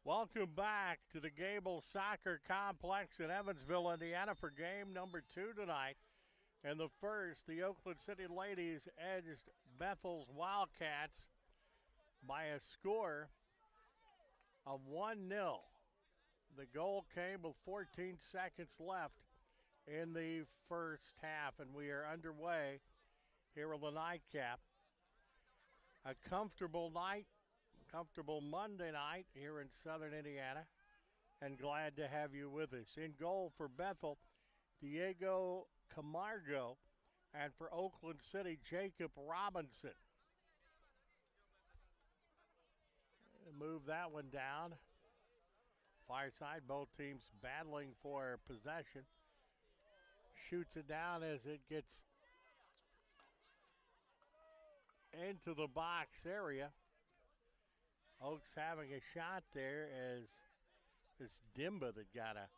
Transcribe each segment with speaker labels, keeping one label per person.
Speaker 1: Welcome back to the Gable Soccer Complex in Evansville, Indiana for game number 2 tonight. In the first, the Oakland City Ladies edged Bethel's Wildcats by a score of 1-0. The goal came with 14 seconds left in the first half, and we are underway here on the nightcap. A comfortable Monday night here in southern Indiana, and glad to have you with us. In goal for Bethel, Diego Camargo, and for Oakland City, Jacob Robinson. Move that one down. Far side, both teams battling for possession. Shoots it down as it gets into the box area. Oaks having a shot there as it's Dimba that got a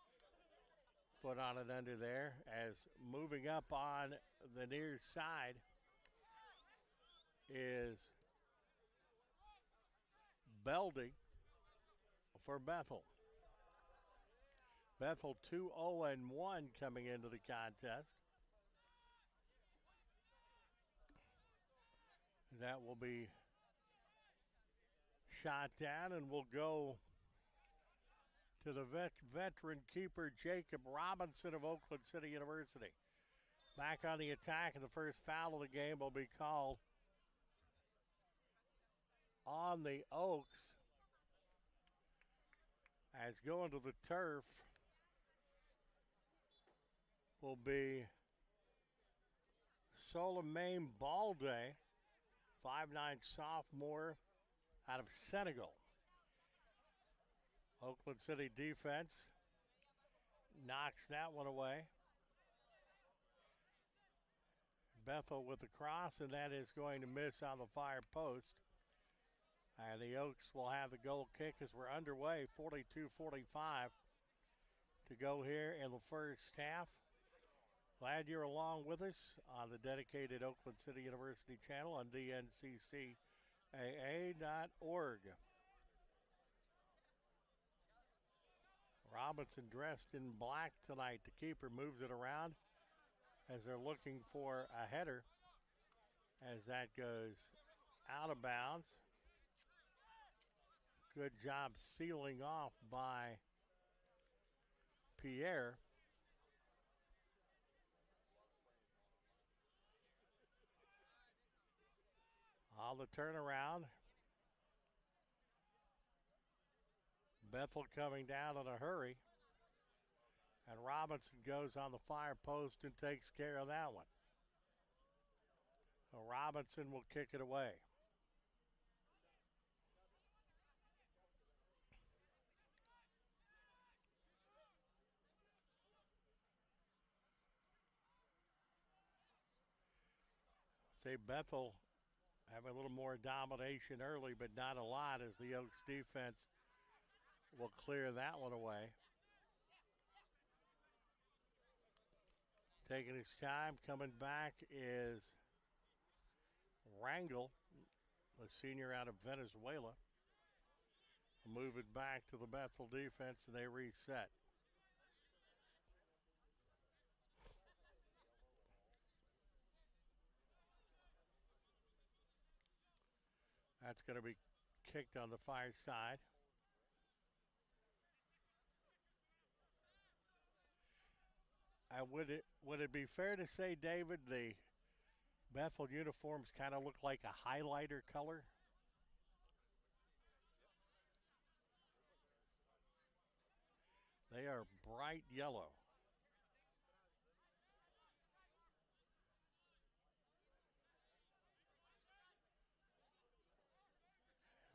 Speaker 1: foot on it under there, as moving up on the near side is Belding for Bethel. Bethel 2-0-1 coming into the contest. That will be shot down and will go to the veteran keeper Jacob Robinson of Oakland City University. Back on the attack, and the first foul of the game will be called on the Oaks. As going to the turf will be Solomane Balde, 5'9" sophomore out of Senegal. Oakland City defense knocks that one away. Bethel with the cross, and that is going to miss on the far post. And the Oaks will have the goal kick as we're underway, 42-45 to go here in the first half. Glad you're along with us on the dedicated Oakland City University channel on dnccaa.org. Robinson dressed in black tonight. The keeper moves it around as they're looking for a header, as that goes out of bounds. Good job sealing off by Pierre. On the turnaround, Bethel coming down in a hurry, and Robinson goes on the far post and takes care of that one. So Robinson will kick it away. Say Bethel having a little more domination early, but not a lot, as the Oaks defense will clear that one away. Taking his time, coming back is Rangel, the senior out of Venezuela. Move it back to the Bethel defense, and they reset. That's going to be kicked on the far side. Would it be fair to say, David, the Bethel uniforms kind of look like a highlighter color? They are bright yellow.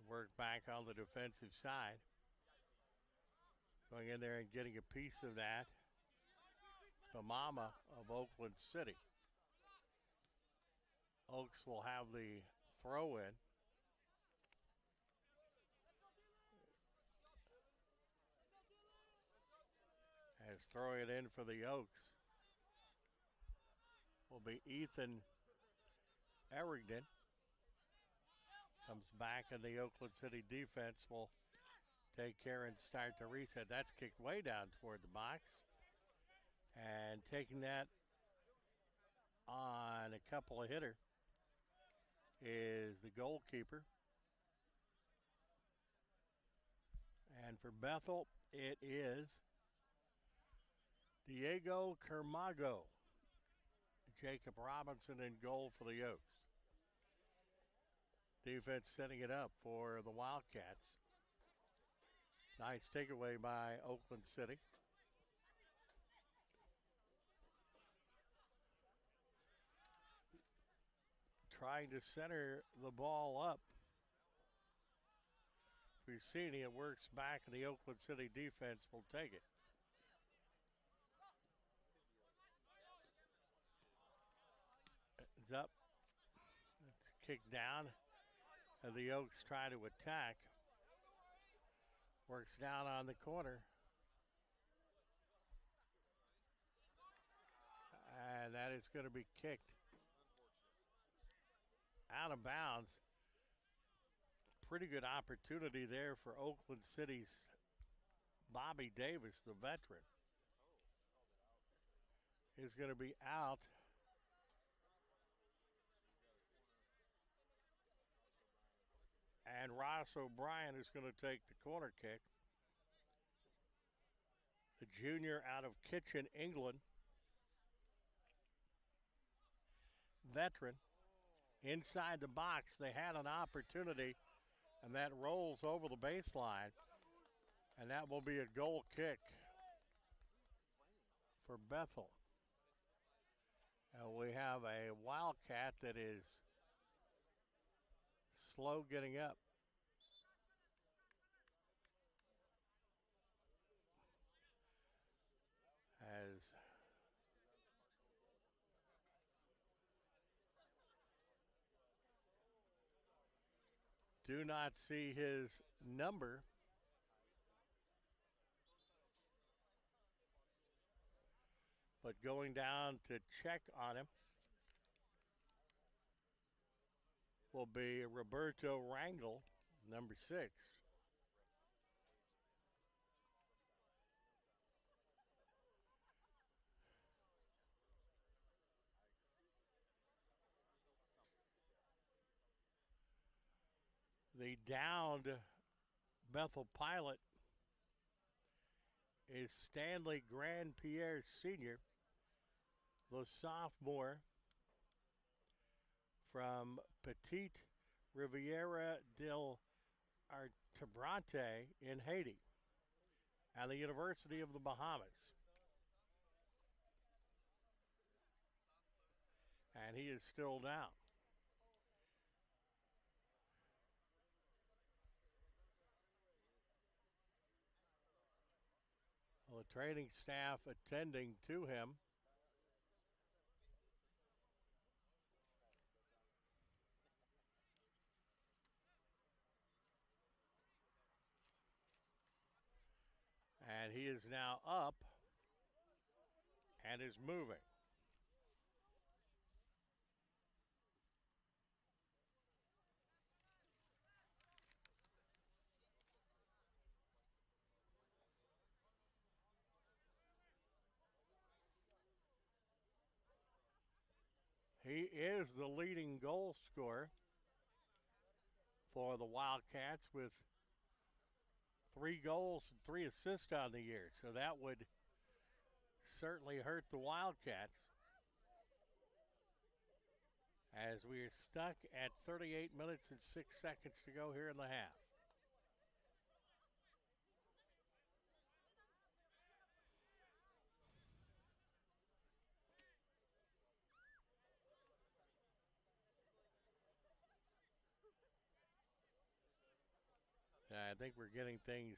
Speaker 1: Work back on the defensive side. Going in there and getting a piece of that. The Mama of Oakland City. Oaks will have the throw in. As throwing it in for the Oaks will be Ethan Errington. Comes back, and the Oakland City defense will take care and start the reset. That's kicked way down toward the box. And taking that on a couple of hitter is the goalkeeper. And for Bethel, it is Diego Kermago. Jacob Robinson in goal for the Oaks. Defense setting it up for the Wildcats. Nice takeaway by Oakland City. Trying to center the ball up. We've seen it works back, and the Oakland City defense will take it. It's up. It's kicked down. And the Oaks try to attack. Works down on the corner. And that is going to be kicked out of bounds. Pretty good opportunity there for Oakland City's Bobby Davis, the veteran. Is going to be out. And Ross O'Brien is going to take the corner kick. The junior out of Kitchen, England. Veteran. Inside the box, they had an opportunity, and that rolls over the baseline. And that will be a goal kick for Bethel. And we have a Wildcat that is slow getting up. As do not see his number. But going down to check on him will be Roberto Rangel, number 6. The downed Bethel pilot is Stanley Grandpierre Sr., the sophomore from Petite Riviera del Artebrante in Haiti and the University of the Bahamas. And he is still down. Well, the training staff attending to him. And he is now up and is moving. He is the leading goal scorer for the Wildcats with 3 goals and 3 assists on the year. So that would certainly hurt the Wildcats. As we are stuck at 38 minutes and 6 seconds to go here in the half. I think we're getting things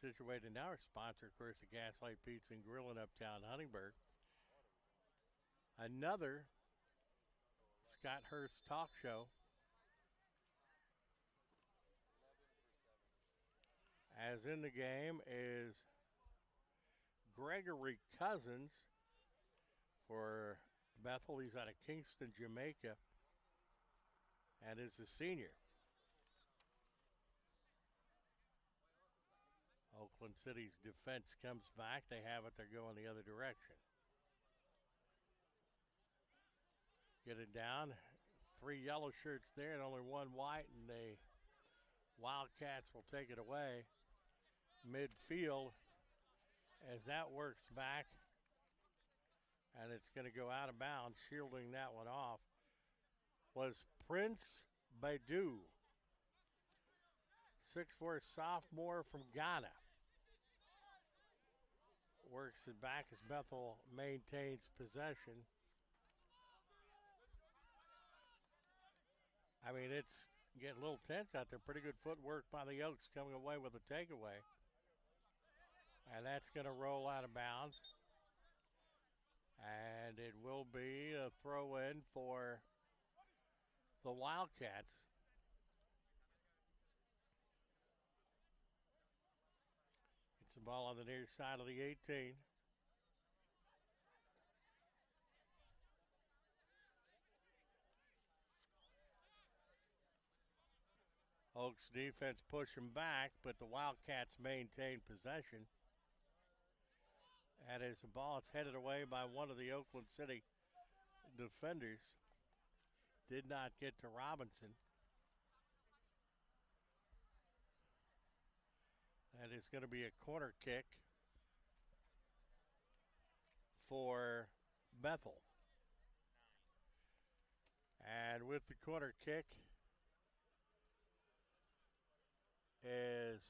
Speaker 1: situated now. Our sponsor, of course, the Gaslight Pizza and Grill in Uptown Huntingburg. Another Scott Hurst talk show. As in the game is Gregory Cousins for Bethel. He's out of Kingston, Jamaica, and is a senior. Oakland City's defense comes back. They have it. They're going the other direction. Get it down. 3 yellow shirts there and only 1 white, and the Wildcats will take it away midfield as that works back, and it's going to go out of bounds. Shielding that one off was Prince Baidu, 6'4" sophomore from Ghana. Works it back as Bethel maintains possession. I mean, it's getting a little tense out there. Pretty good footwork by the Oaks coming away with a takeaway. And that's going to roll out of bounds. And it will be a throw in for the Wildcats. It's the ball on the near side of the 18. Oaks defense pushing back, but the Wildcats maintain possession. And as the ball is headed away by one of the Oakland City defenders. Did not get to Robinson. That is going to be a corner kick for Bethel. And with the corner kick is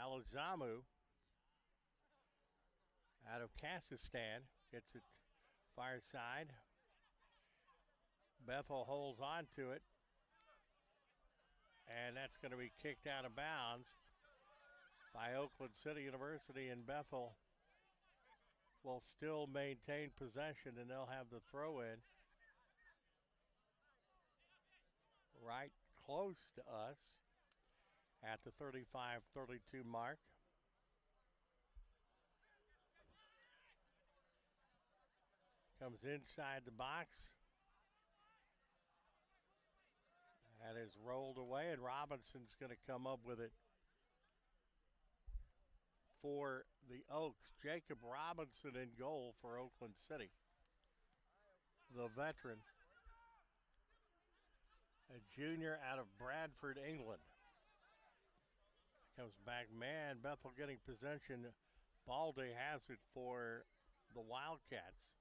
Speaker 1: Alizamu out of Kazakhstan. Gets it far side. Bethel holds on to it. And that's going to be kicked out of bounds by Oakland City University, and Bethel will still maintain possession, and they'll have the throw in right close to us at the 35-32 mark. Comes inside the box. That is rolled away, and Robinson's going to come up with it for the Oaks. Jacob Robinson in goal for Oakland City, the veteran, a junior out of Bradford, England. Comes back, man, Bethel getting possession. Baldy has it for the Wildcats.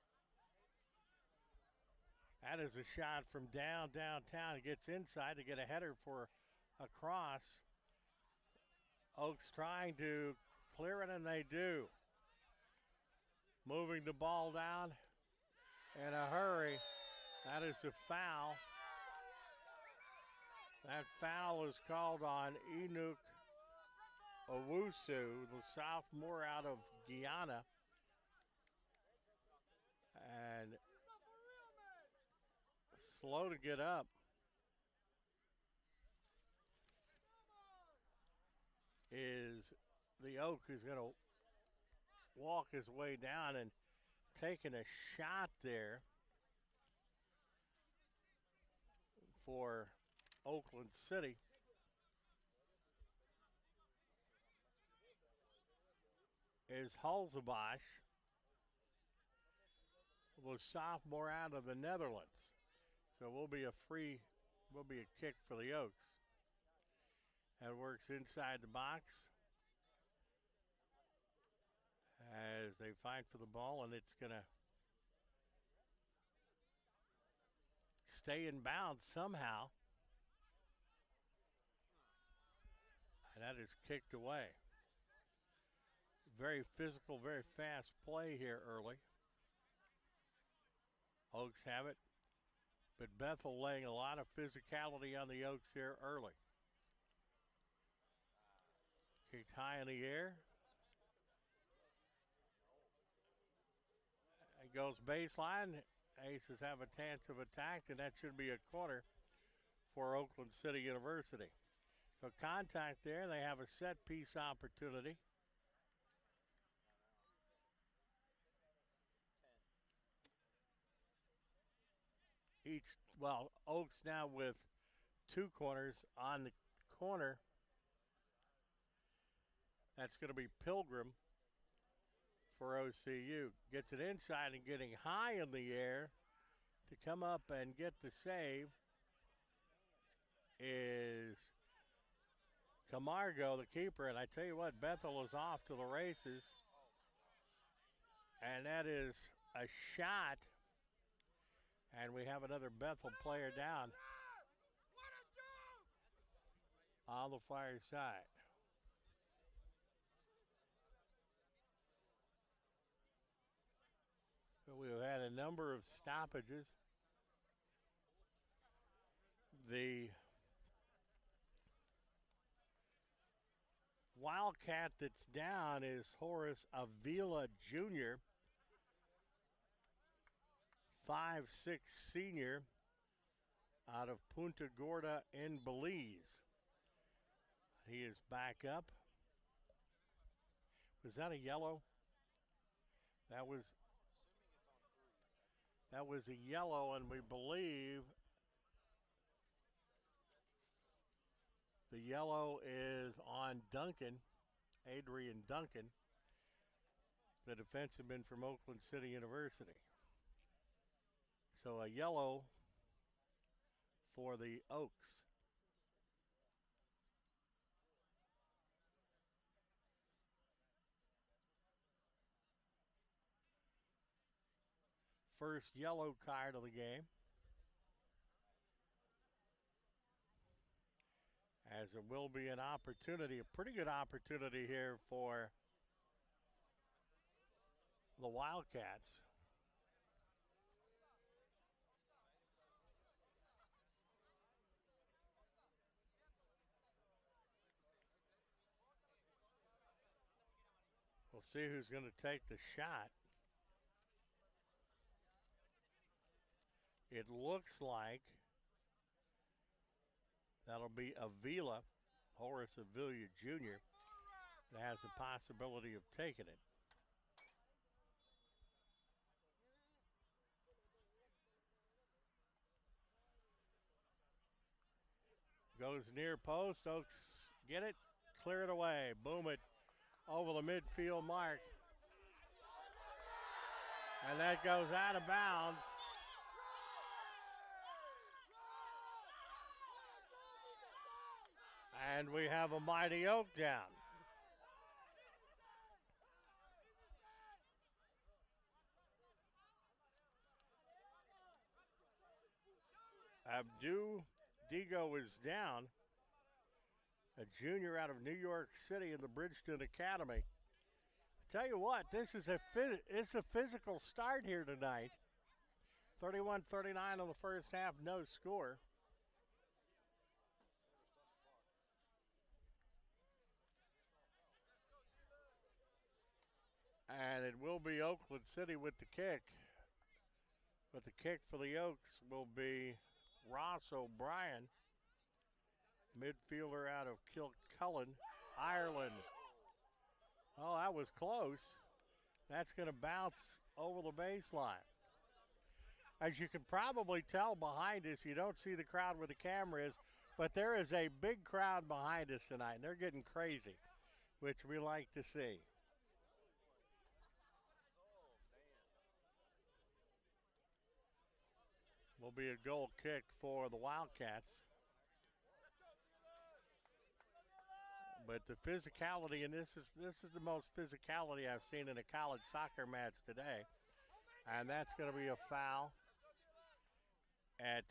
Speaker 1: That is a shot from downtown. It gets inside to get a header for a cross. Oaks trying to clear it, and they do. Moving the ball down in a hurry. That is a foul. That foul is called on Enoch Owusu, the sophomore out of Guyana. And slow to get up. Is the Oak, who's going to walk his way down and taking a shot there for Oakland City. Is Halzenbosch, the sophomore out of the Netherlands. So will be a kick for the Oaks. That works inside the box as they fight for the ball, and it's going to stay in bounds somehow. And that is kicked away. Very physical, very fast play here early. Oaks have it. But Bethel laying a lot of physicality on the Oaks here early. Kicked high in the air. It goes baseline. Aces have a chance of attack, and that should be a corner for Oakland City University. So contact there. They have a set piece opportunity. Oaks now with 2 corners on the corner That's going to be Pilgrim for OCU. Gets it inside and getting high in the air to come up and get the save is Camargo, the keeper. And I tell you what, Bethel is off to the races. And that is a shot. And we have another Bethel player down on the far side. We've had a number of stoppages. The Wildcat that's down is Horace Avila Jr., 5'6" senior out of Punta Gorda in Belize. He is back up. Was that a yellow? That was a yellow, and we believe the yellow is on Duncan, Adrian Duncan, the defenseman from Oakland City University. So a yellow for the Oaks. First yellow card of the game. As it will be an opportunity, a pretty good opportunity here for the Wildcats. We'll see who's going to take the shot. It looks like that'll be Avila, Horace Avila Jr., that has the possibility of taking it. Goes near post. Oaks get it, clear it away, boom it over the midfield mark. And that goes out of bounds. And we have a mighty Oak down. Abdu Digo is down, a junior out of New York City in the Bridgeton Academy. I tell you what, this is it's a physical start here tonight. 31-39 on the first half, no score. And it will be Oakland City with the kick. But the kick for the Oaks will be Ross O'Brien, midfielder out of Kilcullen, Ireland. Oh, that was close. That's going to bounce over the baseline. As you can probably tell behind us, you don't see the crowd where the camera is, but there is a big crowd behind us tonight, and they're getting crazy, which we like to see. Will be a goal kick for the Wildcats. But the physicality, and this is the most physicality I've seen in a college soccer match today. And that's going to be a foul at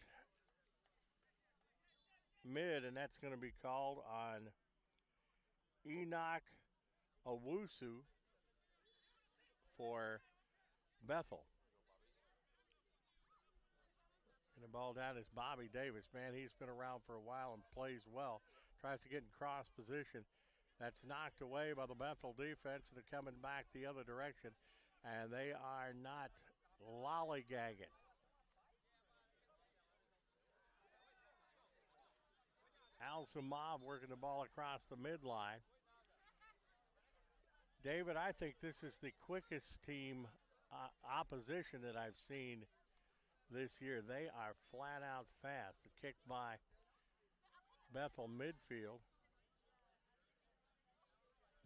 Speaker 1: mid, and that's going to be called on Enoch Owusu for Bethel. And the ball down is Bobby Davis. Man, he's been around for a while and plays well. Tries to get in cross position. That's knocked away by the Bethel defense, and they're coming back the other direction. And they are not lollygagging. Al Samab working the ball across the midline. David, I think this is the quickest team opposition that I've seen this year. They are flat out fast. The kick by Bethel midfield.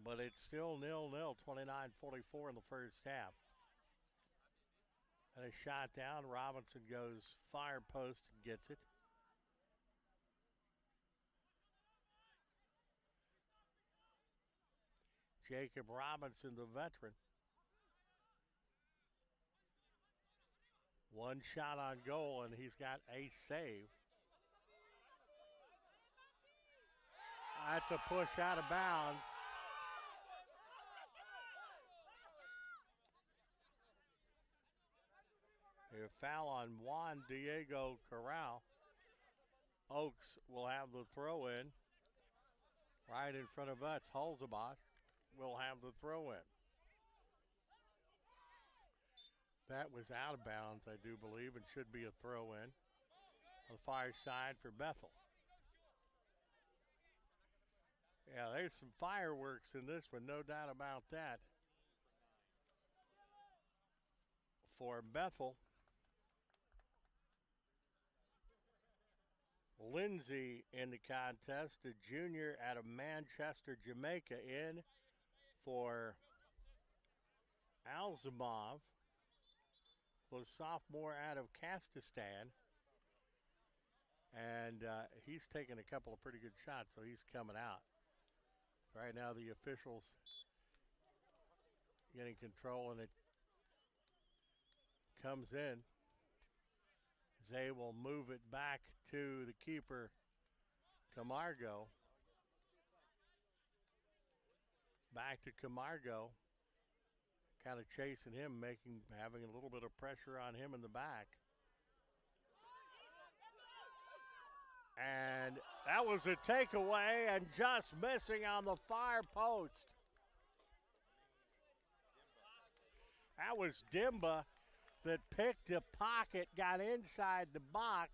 Speaker 1: but it's still 0-0, 29-44 in the first half. And a shot down. Robinson goes fire post and gets it. Jacob Robinson, the veteran. One shot on goal, and he's got a save. That's a push out of bounds. A foul on Juan Diego Corral. Oaks will have the throw in. Right in front of us, Hulzabach will have the throw in. That was out of bounds, I do believe, and should be a throw in on the far side for Bethel. Yeah, there's some fireworks in this one, no doubt about that. For Bethel, Lindsay in the contest, a junior out of Manchester, Jamaica, in for Alzamov, the sophomore out of Kazakhstan. And he's taken a couple of pretty good shots, so he's coming out. Right now the officials getting control, and it comes in. Zay will move it back to the keeper, Camargo. Back to Camargo. Kind of chasing him, having a little bit of pressure on him in the back. And that was a takeaway and just missing on the far post. That was Dimba that picked a pocket, got inside the box,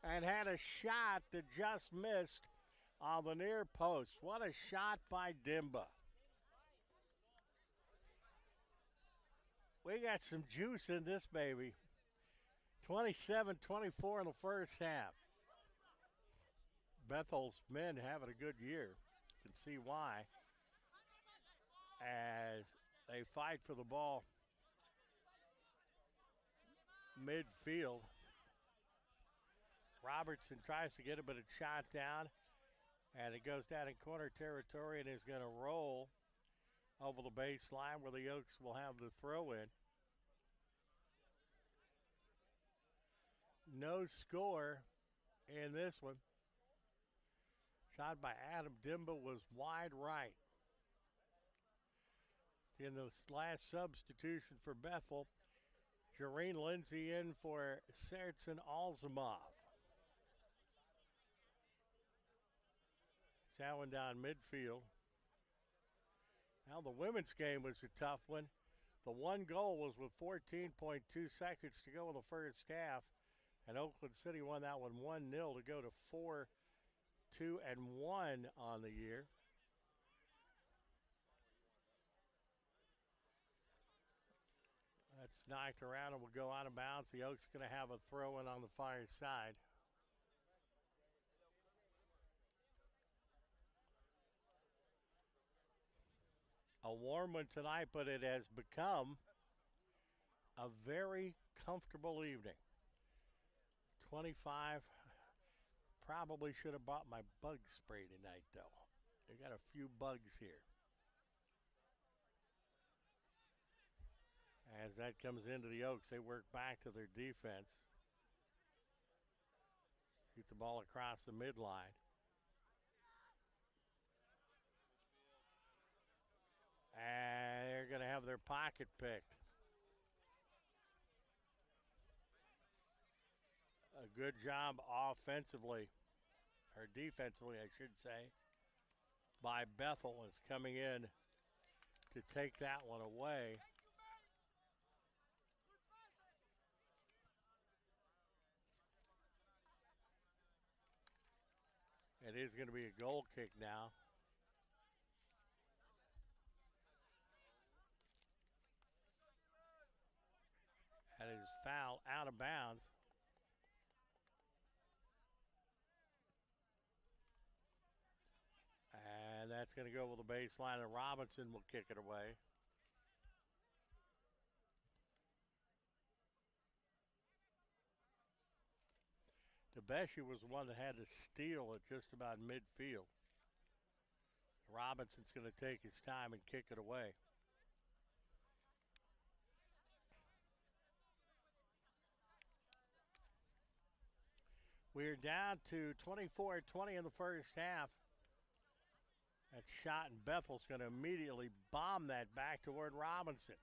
Speaker 1: and had a shot that just missed on the near post. What a shot by Dimba. We got some juice in this baby. 27-24 in the first half. Bethel's men having a good year. You can see why. As they fight for the ball midfield. Robertson tries to get it, but it's shot down. And it goes down in corner territory and is going to roll over the baseline where the Oaks will have the throw in. No score in this one. Shot by Adam Dimba was wide right. In the last substitution for Bethel, Jareen Lindsay in for Sertson Alzamov. That one down midfield. Now the women's game was a tough one. The one goal was with 14.2 seconds to go in the first half, and Oakland City won that one 1-0 to go to 4-2-1 on the year. That's knocked around and will go out of bounds. The Oaks going to have a throw in on the far side. A warm one tonight, but it has become a very comfortable evening. 25. Probably should have bought my bug spray tonight, though. We got a few bugs here. As that comes into the Oaks, they work back to their defense. Get the ball across the midline. And they're going to have their pocket picked. A good job offensively, or defensively, I should say, by Bethel is coming in to take that one away. It is going to be a goal kick now. That is foul out of bounds. And That's going to go with the baseline, and Robinson will kick it away. DeBeshe was the one that had to steal at just about midfield. Robinson's going to take his time and kick it away. We're down to 24-20 in the first half. That shot, and Bethel's going to immediately bomb that back toward Robinson.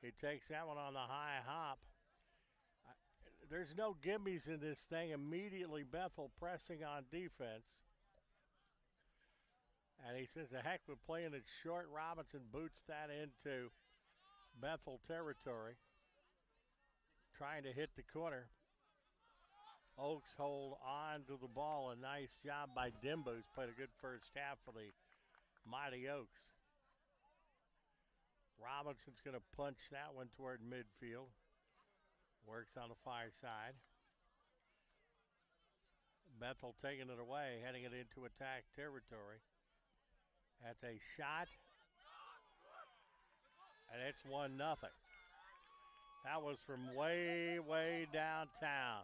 Speaker 1: He takes that one on the high hop. There's no gimmies in this thing. Immediately Bethel pressing on defense. And he says, the heck with playing it short. Robinson boots that into Bethel territory. Trying to hit the corner. Oaks hold on to the ball. A nice job by Dimba, who's played a good first half for the Mighty Oaks. Robinson's going to punch that one toward midfield. Works on the far side. Bethel taking it away, heading it into attack territory. That's a shot. And it's 1-0. That was from way, way downtown.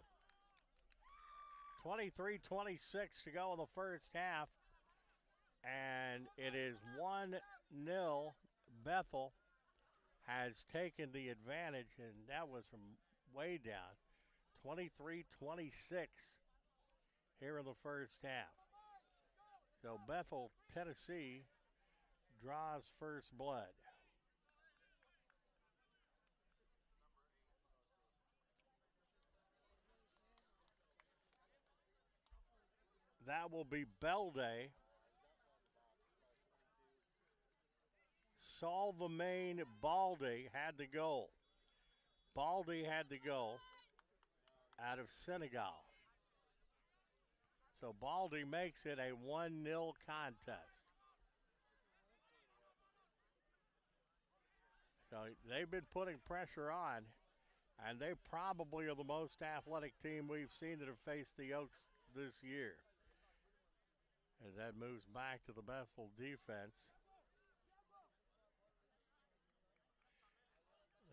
Speaker 1: 23-26 to go in the first half. And it is 1-0. Bethel has taken the advantage, and that was from way down. 23-26 here in the first half. So Bethel, Tennessee draws first blood. That will be Belday. Salvamain Baldy had the goal. Baldy had the goal out of Senegal. So Baldy makes it a 1-0 contest. So they've been putting pressure on, and they probably are the most athletic team we've seen that have faced the Oaks this year. As that moves back to the Bethel defense.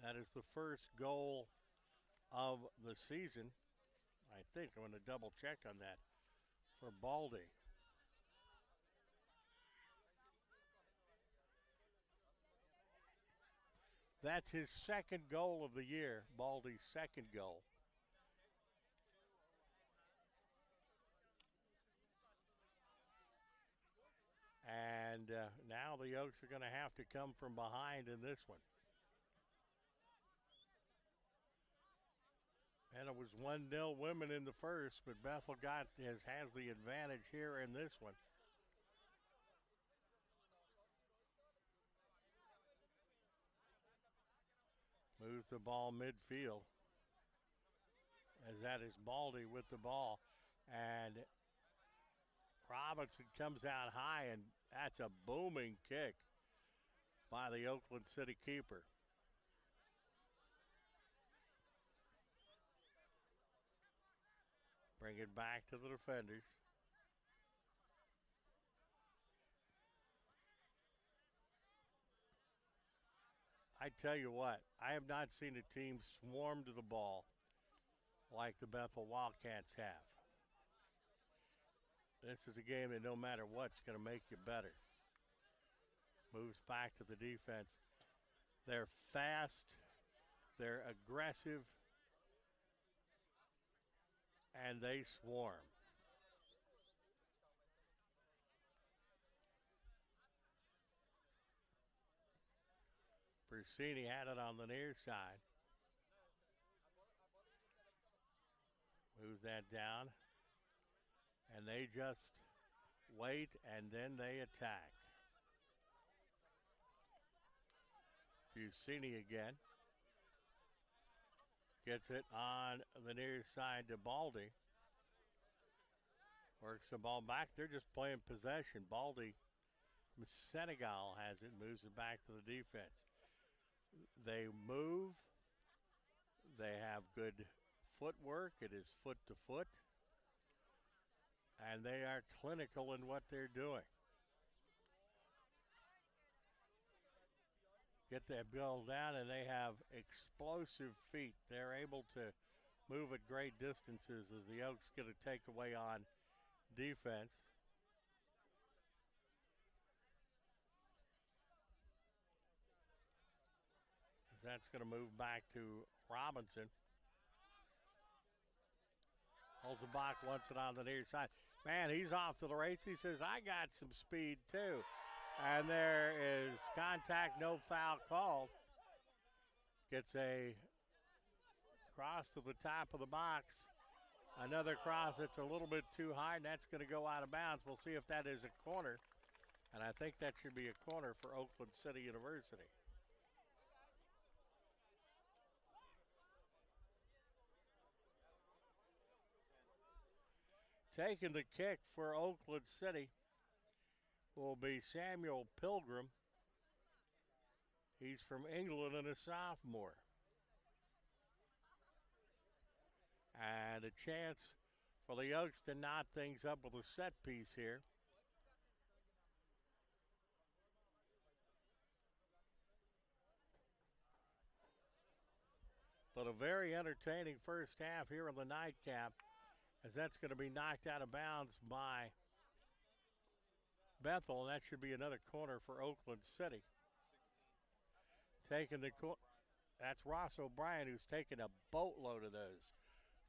Speaker 1: That is the first goal of the season. I think I'm going to double check on that for Baldy. That's his second goal of the year, Baldy's second goal. And now the Oaks are going to have to come from behind in this one. And it was 1-0 women in the first, but Bethel has the advantage here in this one. Moves the ball midfield. As that is Baldy with the ball. And Robinson comes out high, and that's a booming kick by the Oakland City keeper. Bring it back to the defenders. I tell you what, I have not seen a team swarm to the ball like the Bethel Wildcats have. This is a game that no matter what's going to make you better. Moves back to the defense. They're fast. They're aggressive. And they swarm. Persini had it on the near side. Moves that down. And they just wait, and then they attack. Busini again. Gets it on the near side to Baldy. Works the ball back. They're just playing possession. Baldy from Senegal has it, moves it back to the defense. They move. They have good footwork. It is foot to foot. And they are clinical in what they're doing. get that ball down, and they have explosive feet. They're able to move at great distances as the Oaks get a takeaway on defense. That's going to move back to Robinson. Holds the block, wants it on the near side. Man, he's off to the race. He says, I got some speed too. And there is contact, no foul called. Gets a cross to the top of the box. Another cross that's a little bit too high, and that's going to go out of bounds. We'll see if that is a corner. And I think that should be a corner for Oakland City University. Taking the kick for Oakland City will be Samuel Pilgrim. He's from England and a sophomore. And a chance for the Oaks to knot things up with a set piece here. But a very entertaining first half here in the nightcap, as that's going to be knocked out of bounds by Bethel, and that should be another corner for Oakland City. Taking the corner, that's Ross O'Brien, who's taken a boatload of those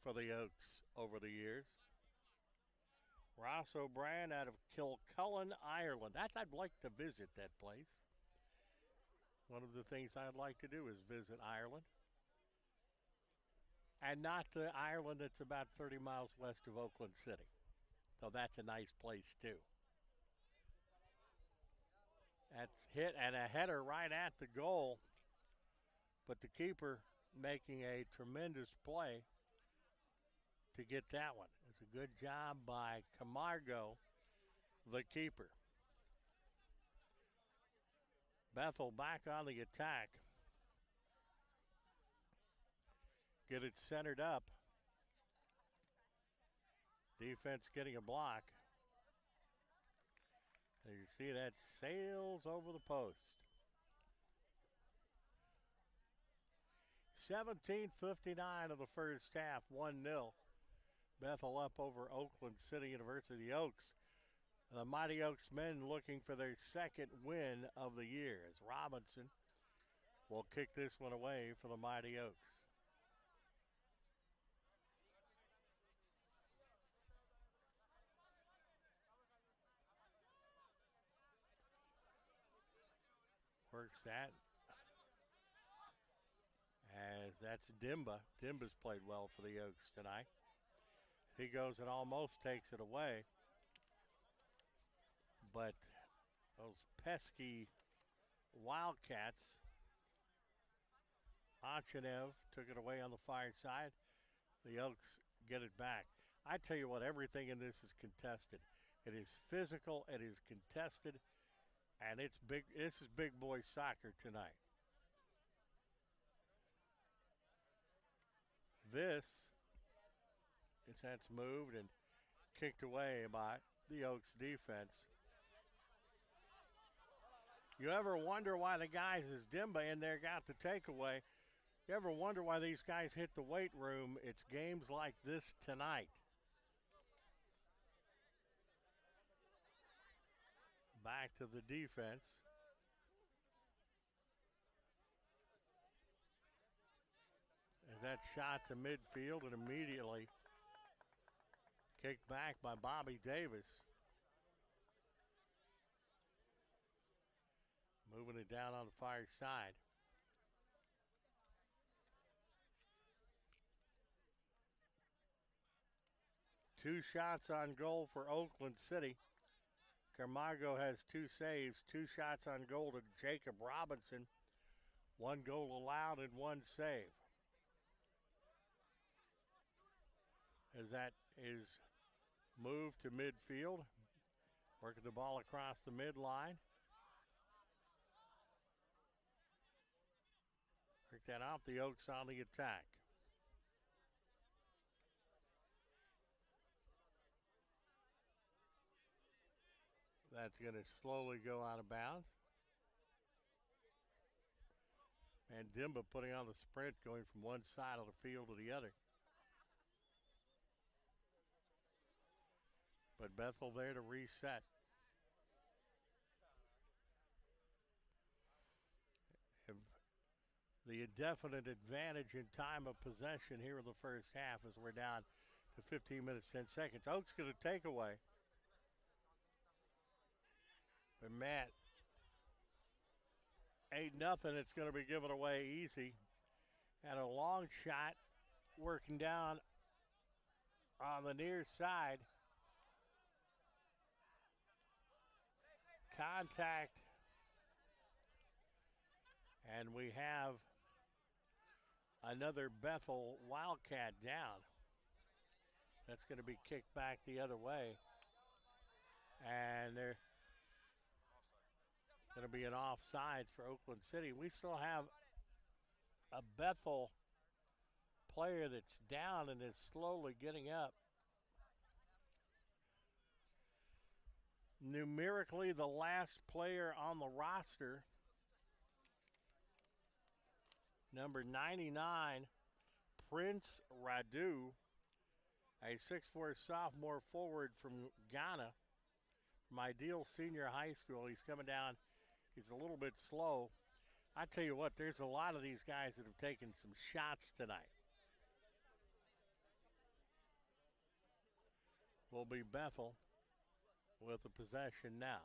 Speaker 1: for the Oaks over the years. Ross O'Brien out of Kilcullen, Ireland. I'd like to visit that place. One of the things I'd like to do is visit Ireland. And not the Ireland that's about 30 miles west of Oakland City. So that's a nice place too. That's hit and a header right at the goal. But the keeper making a tremendous play to get that one. It's a good job by Camargo, the keeper. Bethel back on the attack. Get it centered up. Defense getting a block. And you see that sails over the post. 17:59 of the first half, 1-0. Bethel up over Oakland City University. The Oaks, the Mighty Oaks men looking for their second win of the year as Robinson will kick this one away for the Mighty Oaks. Works that. As that's Dimba. Dimba's played well for the Oaks tonight. He goes and almost takes it away. But those pesky Wildcats. Achanev took it away on the far side. The Oaks get it back. I tell you what, everything in this is contested. It is physical, it is contested, and it's big. This is big boy soccer tonight. That's moved and kicked away by the Oaks defense. You ever wonder why the guys as Dimba in there got the takeaway? You ever wonder why these guys hit the weight room? It's games like this tonight. Back to the defense. As that shot to midfield and immediately kicked back by Bobby Davis. Moving it down on the far side. Two shots on goal for Oakland City. Camargo has two saves, two shots on goal to Jacob Robinson. One goal allowed and one save. As that is moved to midfield, working the ball across the midline. Work that out, the Oaks on the attack. That's going to slowly go out of bounds. And Dimba putting on the sprint, going from one side of the field to the other. But Bethel there to reset. The indefinite advantage in time of possession here in the first half as we're down to 15 minutes, 10 seconds. Oaks going to take away. But Matt, 8-0, it's going to be given away easy. And a long shot working down on the near side. Contact. And we have another Bethel Wildcat down. That's going to be kicked back the other way. And there's going to be an offsides for Oakland City. We still have a Bethel player that's down and is slowly getting up. Numerically, the last player on the roster, number 99, Prince Radu, a 6'4" sophomore forward from Ghana, from Ideal Senior High School. He's coming down. He's a little bit slow. I tell you what, there's a lot of these guys that have taken some shots tonight. Will be Bethel with the possession now.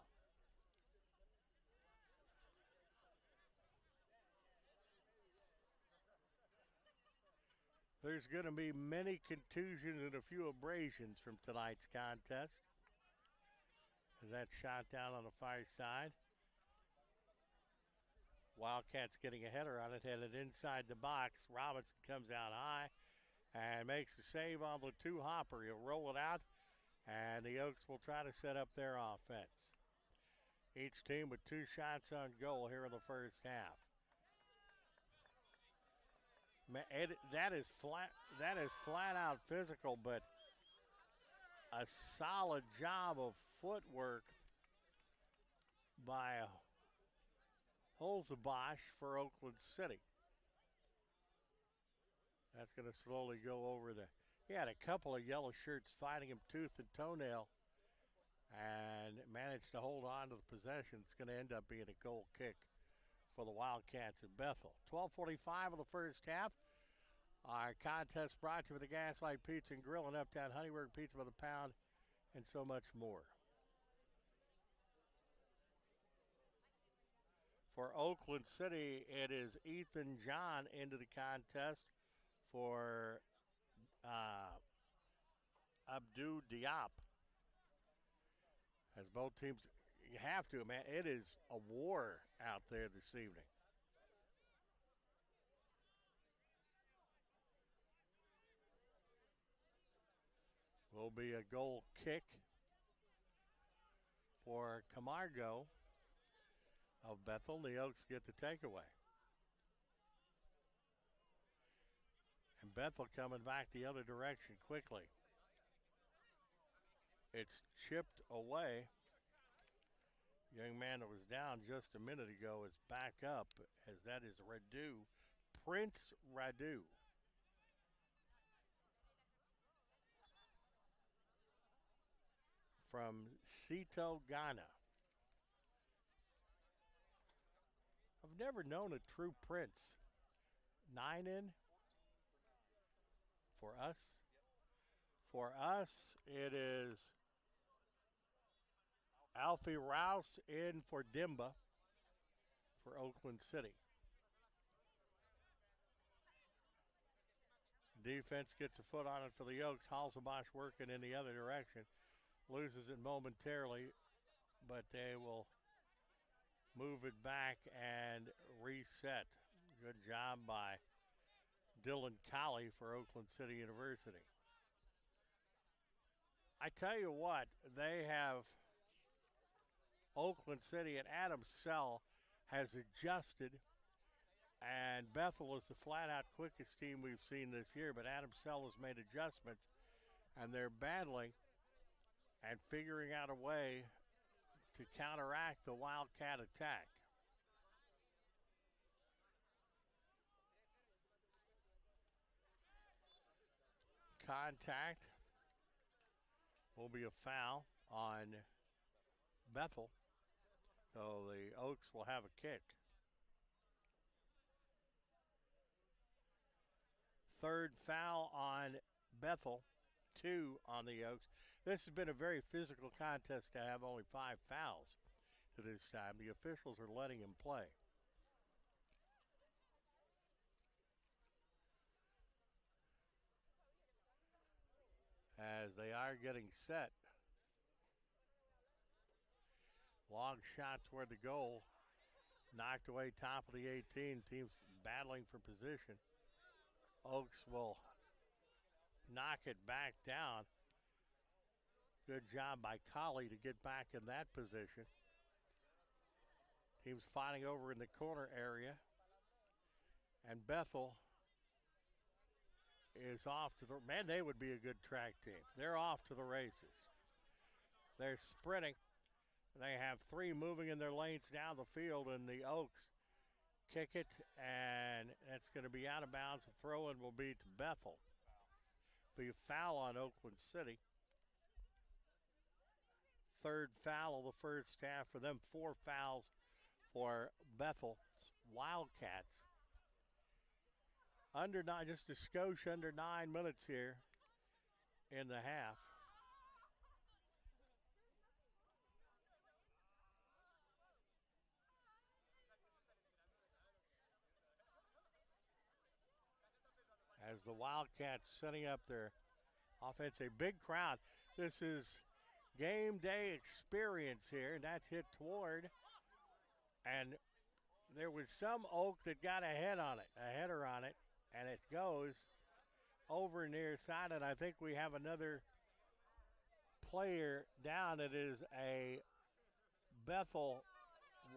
Speaker 1: There's going to be many contusions and a few abrasions from tonight's contest. That shot down on the far side. Wildcats getting a header on it, headed inside the box. Robinson comes out high and makes the save on the two-hopper. He'll roll it out, and the Oaks will try to set up their offense. Each team with 2 shots on goal here in the first half. That is flat out physical, but a solid job of footwork by Holzabosch for Oakland City. That's going to slowly go over there. He had a couple of yellow shirts fighting him tooth and toenail and managed to hold on to the possession. It's going to end up being a goal kick for the Wildcats at Bethel. 12:45 of the first half. Our contest brought to you with the Gaslight Pizza and Grill in Uptown Honeyburg, pizza by the pound, and so much more. For Oakland City, it is Ethan John into the contest for Abdou Diop. As both teams, you have to, man, it is a war out there this evening. Will be a goal kick for Camargo of Bethel. The Oaks get the takeaway. And Bethel coming back the other direction quickly. It's chipped away. Young man that was down just a minute ago is back up, as that is Radu, Prince Radu. From Sito, Ghana. I've never known a true Prince. 9 in for us. For us, it is Alfie Rouse in for Dimba for Oakland City. Defense gets a foot on it for the Oaks. Halsebosch working in the other direction. Loses it momentarily, but they will move it back and reset. Good job by Dylan Colley for Oakland City University. I tell you what, they have Oakland City and Adam Sell has adjusted, and Bethel is the flat-out quickest team we've seen this year, but Adam Sell has made adjustments, and they're battling and figuring out a way to counteract the Wildcat attack. Contact will be a foul on Bethel. So the Oaks will have a kick. Third foul on Bethel, 2 on the Oaks. This has been a very physical contest to have only 5 fouls to this time. The officials are letting him play. As they are getting set. Long shot toward the goal. Knocked away top of the 18. Team's battling for position. Oaks will knock it back down. Good job by Colley to get back in that position. Team's fighting over in the corner area. And Bethel is off to the, man, they would be a good track team. They're off to the races. They're sprinting. They have 3 moving in their lanes down the field, and the Oaks kick it, and it's going to be out of bounds. The throw-in will be to Bethel. Be a foul on Oakland City. Third foul of the first half for them. 4 fouls for Bethel Wildcats. Under 9, just a skosh under 9 minutes here in the half. As the Wildcats setting up their offense, a big crowd. This is game day experience here, and that's hit toward. And there was some Oak that got a header on it, and it goes over near side, and I think we have another player down. It is a Bethel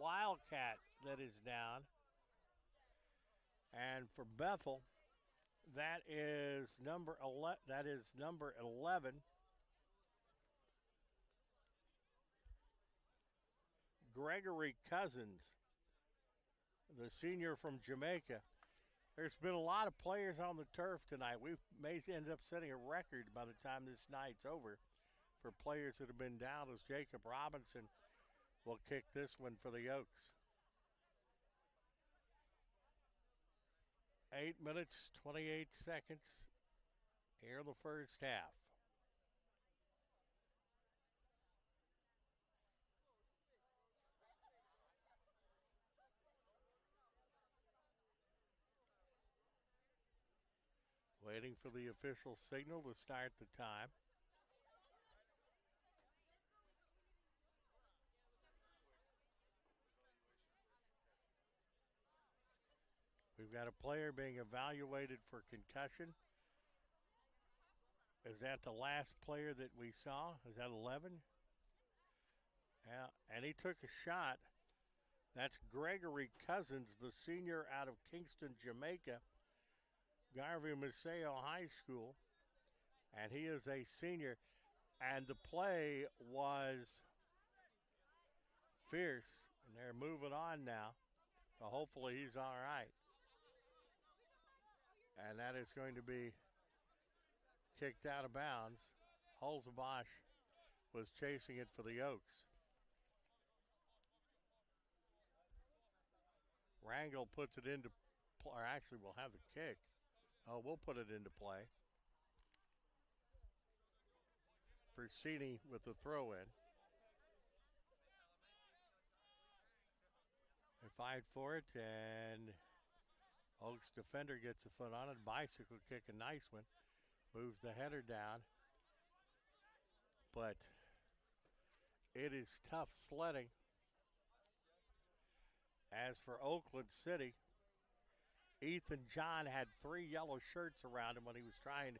Speaker 1: Wildcat that is down. And for Bethel, that is number 11. Gregory Cousins, the senior from Jamaica. There's been a lot of players on the turf tonight. We may end up setting a record by the time this night's over for players that have been down, as Jacob Robinson will kick this one for the Oaks. 8 minutes, 28 seconds here in the first half. Waiting for the official signal to start the time. We've got a player being evaluated for concussion. Is that the last player that we saw? Is that 11? Yeah, and he took a shot. That's Gregory Cousins, the senior out of Kingston, Jamaica, Garvey Maceo High School. And he is a senior. And the play was fierce. And they're moving on now. So hopefully he's all right. And that is going to be kicked out of bounds. Holzabosch was chasing it for the Oaks. Rangel puts it into, or actually we'll have the kick. Oh, we'll put it into play. Versini with the throw-in. They fight for it, and Oaks defender gets a foot on it. Bicycle kick, a nice one. Moves the header down. But it is tough sledding. As for Oakland City, Ethan John had 3 yellow shirts around him when he was trying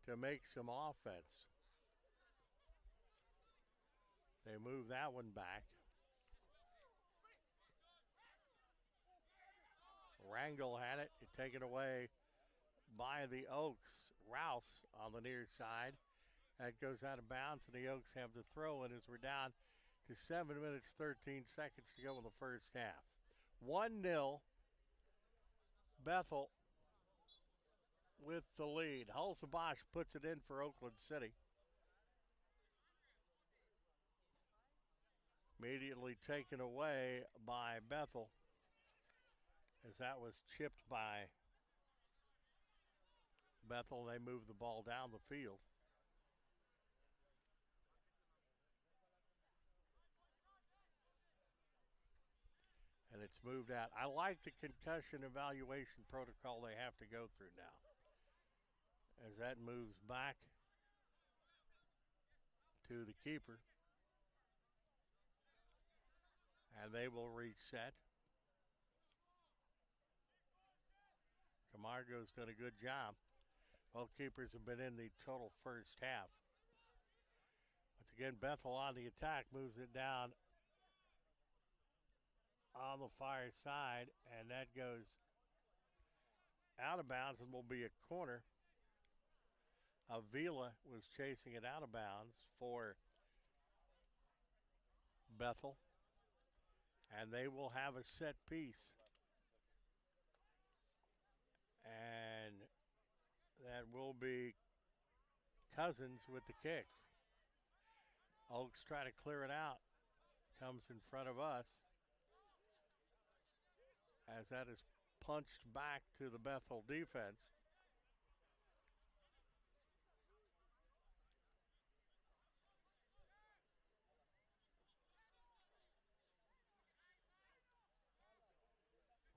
Speaker 1: to make some offense. They move that one back. Rangel had it, taken away by the Oaks. Rouse on the near side. That goes out of bounds, and the Oaks have the throw in as we're down to 7 minutes, 13 seconds to go in the first half. 1-0 Bethel with the lead. Hulsabosh puts it in for Oakland City. Immediately taken away by Bethel, as that was chipped by Bethel. They move the ball down the field. And it's moved out. I like the concussion evaluation protocol they have to go through now, as that moves back to the keeper. And they will reset. Camargo's done a good job. Both keepers have been in the total first half. Once again, Bethel on the attack, moves it down on the far side, and that goes out of bounds and will be a corner. Avila was chasing it out of bounds for Bethel, and they will have a set piece. And that will be Cousins with the kick. Oaks try to clear it out. Comes in front of us, as that is punched back to the Bethel defense.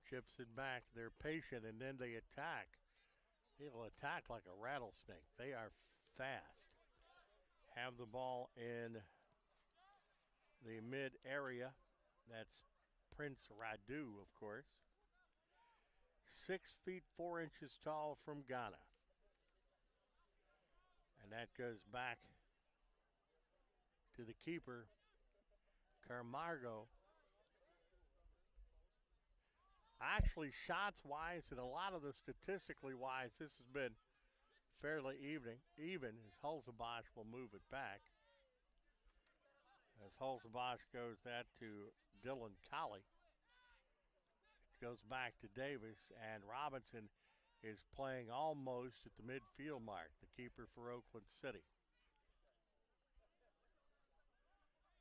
Speaker 1: Chips it back. They're patient, and then they attack. They'll attack like a rattlesnake. They are fast. Have the ball in the mid area. That's Prince Radu, of course. 6 feet 4 inches tall from Ghana. And that goes back to the keeper, Camargo. Actually, shots-wise and a lot of the statistically wise, this has been fairly even as Hulsabosh will move it back. As Hulsabosh goes that to Dylan Colley. It goes back to Davis, and Robinson is playing almost at the midfield mark, the keeper for Oakland City.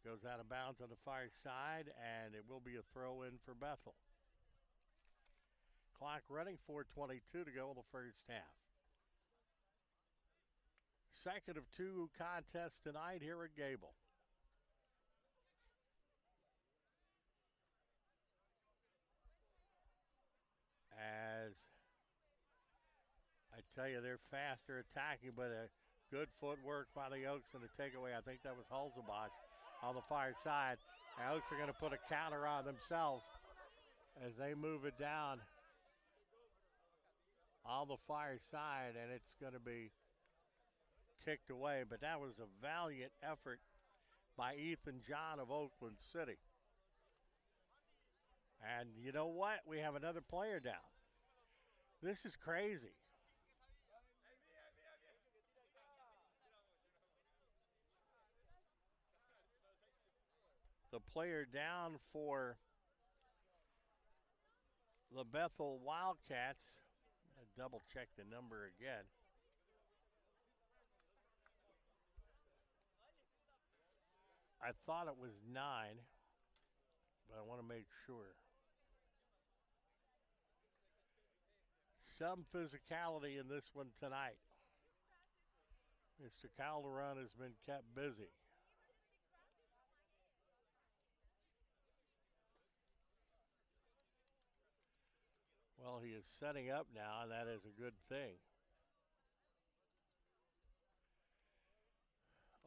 Speaker 1: Goes out of bounds on the far side, and it will be a throw in for Bethel. Clock running, 4:22 to go in the first half. Second of two contests tonight here at Gable. As I tell you, they're fast, they're attacking, but a good footwork by the Oaks and a takeaway. I think that was Hulsabosh on the far side. The Oaks are going to put a counter on themselves as they move it down on the far side, and it's going to be kicked away. But that was a valiant effort by Ethan John of Oakland City. And you know what? We have another player down. This is crazy. The player down for the Bethel Wildcats. I double check the number again. I thought it was 9, but I want to make sure. Some physicality in this one tonight. Mr. Calderon has been kept busy. Well, he is setting up now, and that is a good thing.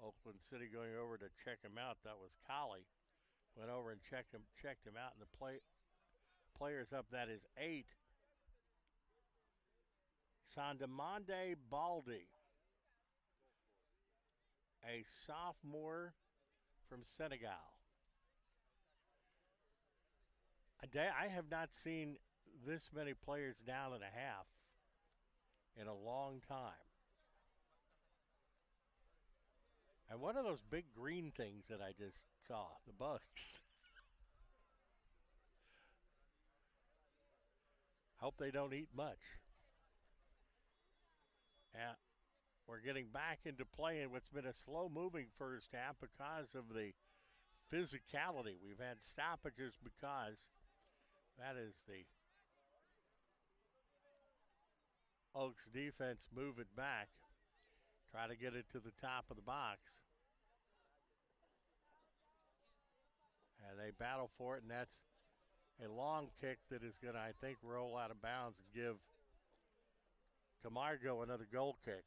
Speaker 1: Oakland City going over to check him out. That was Colley. Went over and checked him out, and the players up. That is 8. Sandamande Baldi, a sophomore from Senegal. I have not seen this many players down and a half in a long time. And what are those big green things that I just saw? The bugs. Hope they don't eat much. And we're getting back into play in what's been a slow-moving first half because of the physicality. We've had stoppages because that is the Oaks defense move it back, try to get it to the top of the box. And they battle for it, and that's a long kick that is going to, I think, roll out of bounds and give Camargo another goal kick.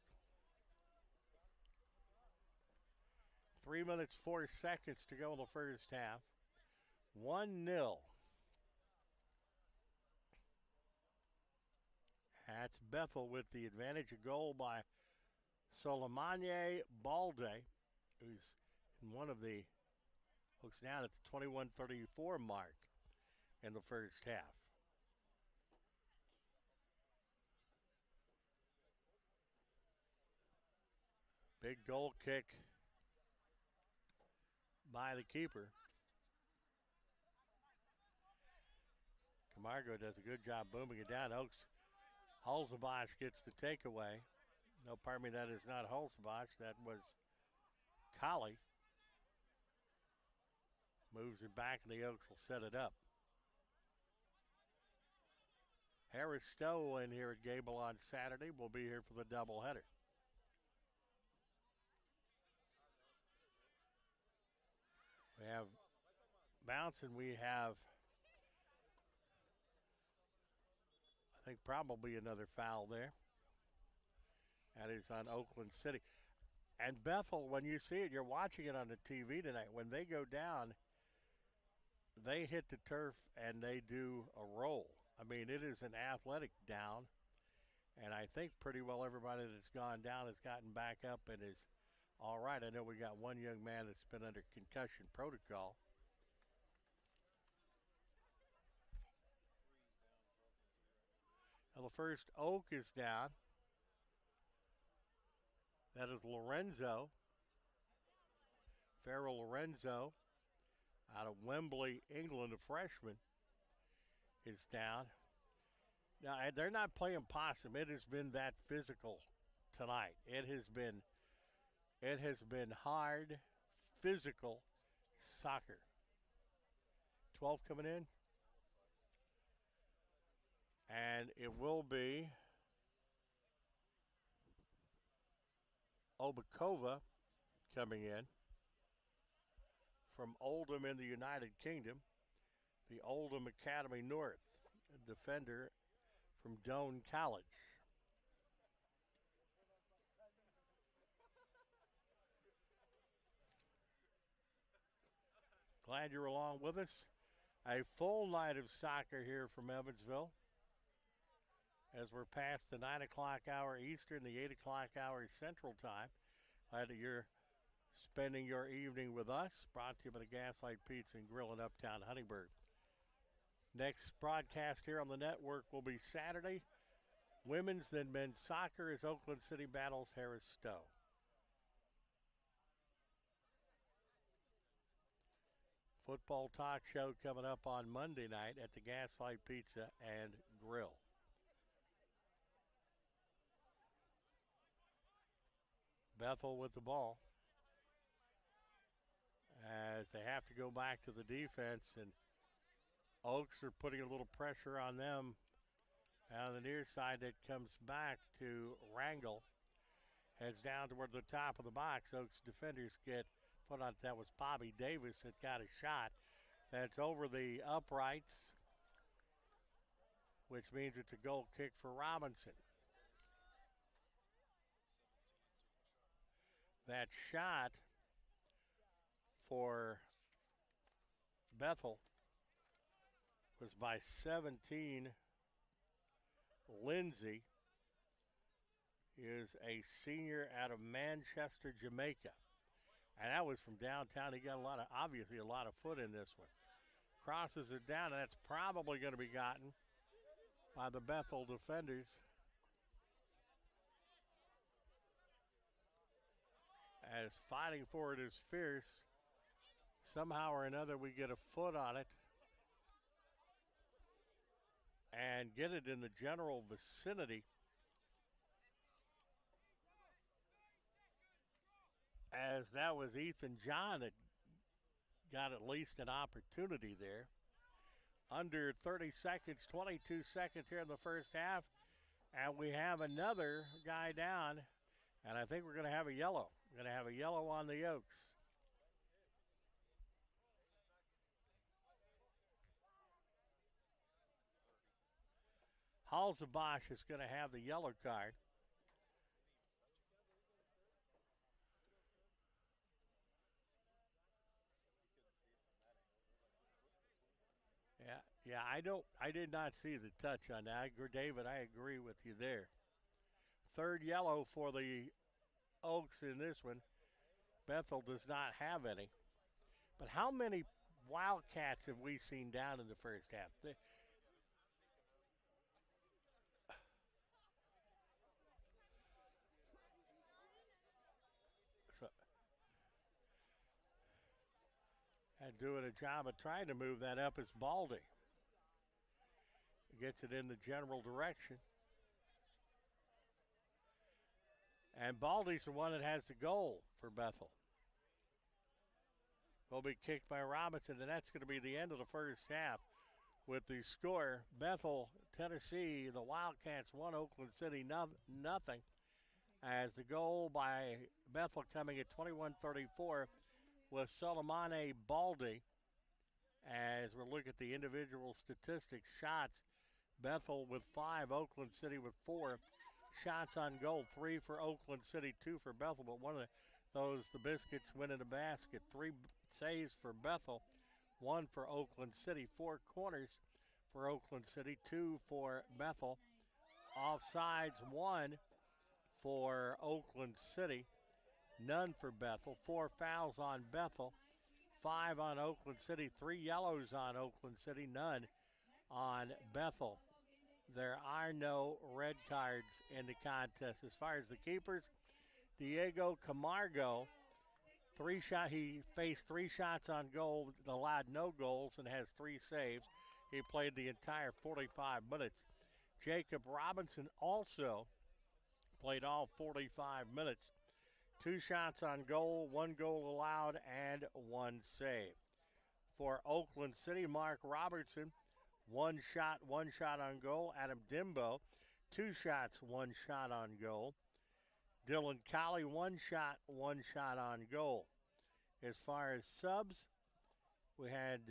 Speaker 1: 3 minutes, 4 seconds to go in the first half. 1-0. That's Bethel with the advantage. A goal by Soleimani Balde, who's in one of the hooks down at the 21:34 mark in the first half. Big goal kick by the keeper. Camargo does a good job booming it down. Oaks, Hulsebach gets the takeaway. No, pardon me, that is not Hulsebach. That was Colley. Moves it back, and the Oaks will set it up. Harris Stowe in here at Gable on Saturday. Will be here for the doubleheader. We have bounce, and we have, I think, probably another foul there. That is on Oakland City. And Bethel, when you see it, you're watching it on the TV tonight. When they go down, they hit the turf and they do a roll. I mean, it is an athletic down. And I think pretty well everybody that's gone down has gotten back up and is all right. I know we got one young man that's been under concussion protocol. Well, the first Oak is down. That is Lorenzo. Farrell Lorenzo out of Wembley, England, a freshman, is down. Now, they're not playing possum. It has been that physical tonight. It has been hard, physical soccer. 12 coming in. And it will be Obakova coming in from Oldham in the United Kingdom, the Oldham Academy North, a defender from Doane College. Glad you're along with us. A full night of soccer here from Evansville as we're past the 9 o'clock hour Eastern, the 8 o'clock hour Central Time. Glad that you're spending your evening with us. Brought to you by the Gaslight Pizza and Grill in Uptown Huntingburg. Next broadcast here on the network will be Saturday. Women's, then men's soccer as Oakland City battles Harris Stowe. Football talk show coming up on Monday night at the Gaslight Pizza and Grill. Bethel with the ball as they have to go back to the defense, and Oaks are putting a little pressure on them on the near side. That comes back to Wrangle, heads down toward the top of the box. Oaks defenders get put on. That was Bobby Davis that got a shot that's over the uprights, which means it's a goal kick for Robinson. That shot for Bethel was by 17. Lindsay is a senior out of Manchester, Jamaica. And that was from downtown. He got obviously a lot of foot in this one. Crosses it down, and that's probably going to be gotten by the Bethel defenders. As fighting for it is fierce. Somehow or another we get a foot on it and get it in the general vicinity as that was Ethan John that got at least an opportunity there. Under 30 seconds, 22 seconds here in the first half, and we have another guy down, and I think we're going to have a yellow. We're going to have a yellow on the Oaks. Halsebosch is going to have the yellow card. Yeah, I did not see the touch on that. David, I agree with you there. Third yellow for the Oaks in this one. Bethel does not have any. But how many Wildcats have we seen down in the first half? And doing a job of trying to move that up is Baldy. Gets it in the general direction. And Baldy's the one that has the goal for Bethel. Will be kicked by Robinson, and that's going to be the end of the first half with the score. Bethel, Tennessee, the Wildcats 1, Oakland City nothing. As the goal by Bethel coming at 21:34 was Soleimani Baldy. As we look at the individual statistics, shots, Bethel with 5, Oakland City with 4. Shots on goal, 3 for Oakland City, 2 for Bethel, but one of those, the Biscuits, went in the basket. 3 saves for Bethel, 1 for Oakland City. 4 corners for Oakland City, 2 for Bethel. Offsides, 1 for Oakland City, none for Bethel. 4 fouls on Bethel, 5 on Oakland City. 3 yellows on Oakland City, none on Bethel. There are no red cards in the contest. As far as the keepers, Diego Camargo, he faced 3 shots on goal, allowed no goals, and has 3 saves. He played the entire 45 minutes. Jacob Robinson also played all 45 minutes. 2 shots on goal, 1 goal allowed, and 1 save. For Oakland City, Mark Robertson, 1 shot on goal. Adam Dimbo, 2 shots, 1 shot on goal. Dylan Colley, 1 shot on goal. As far as subs, we had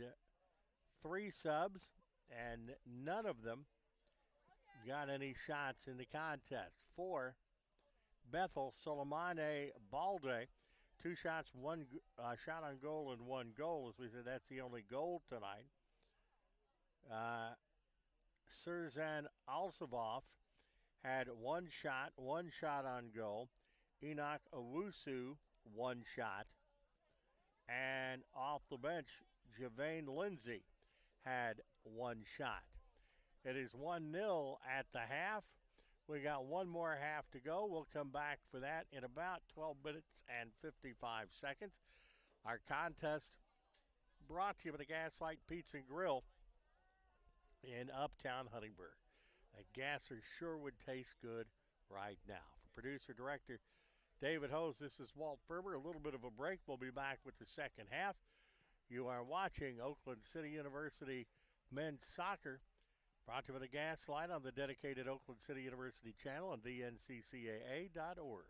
Speaker 1: 3 subs, and none of them got any shots in the contest. For Bethel, Soleimani Balde, 2 shots, 1 shot on goal, and 1 goal. As we said, that's the only goal tonight. Serzan Alsavov had 1 shot on goal. Enoch Owusu, 1 shot. And off the bench, Javane Lindsay had 1 shot. It is 1-0 at the half. We got 1 more half to go. We'll come back for that in about 12 minutes and 55 seconds. Our contest brought to you by the Gaslight Pizza and Grill in Uptown Huntingburg. A gasser sure would taste good right now. For producer-director David Hose, this is Walt Ferber. A little bit of a break. We'll be back with the second half. You are watching Oakland City University men's soccer, brought to you by the Gaslight on the dedicated Oakland City University channel on dnccaa.org.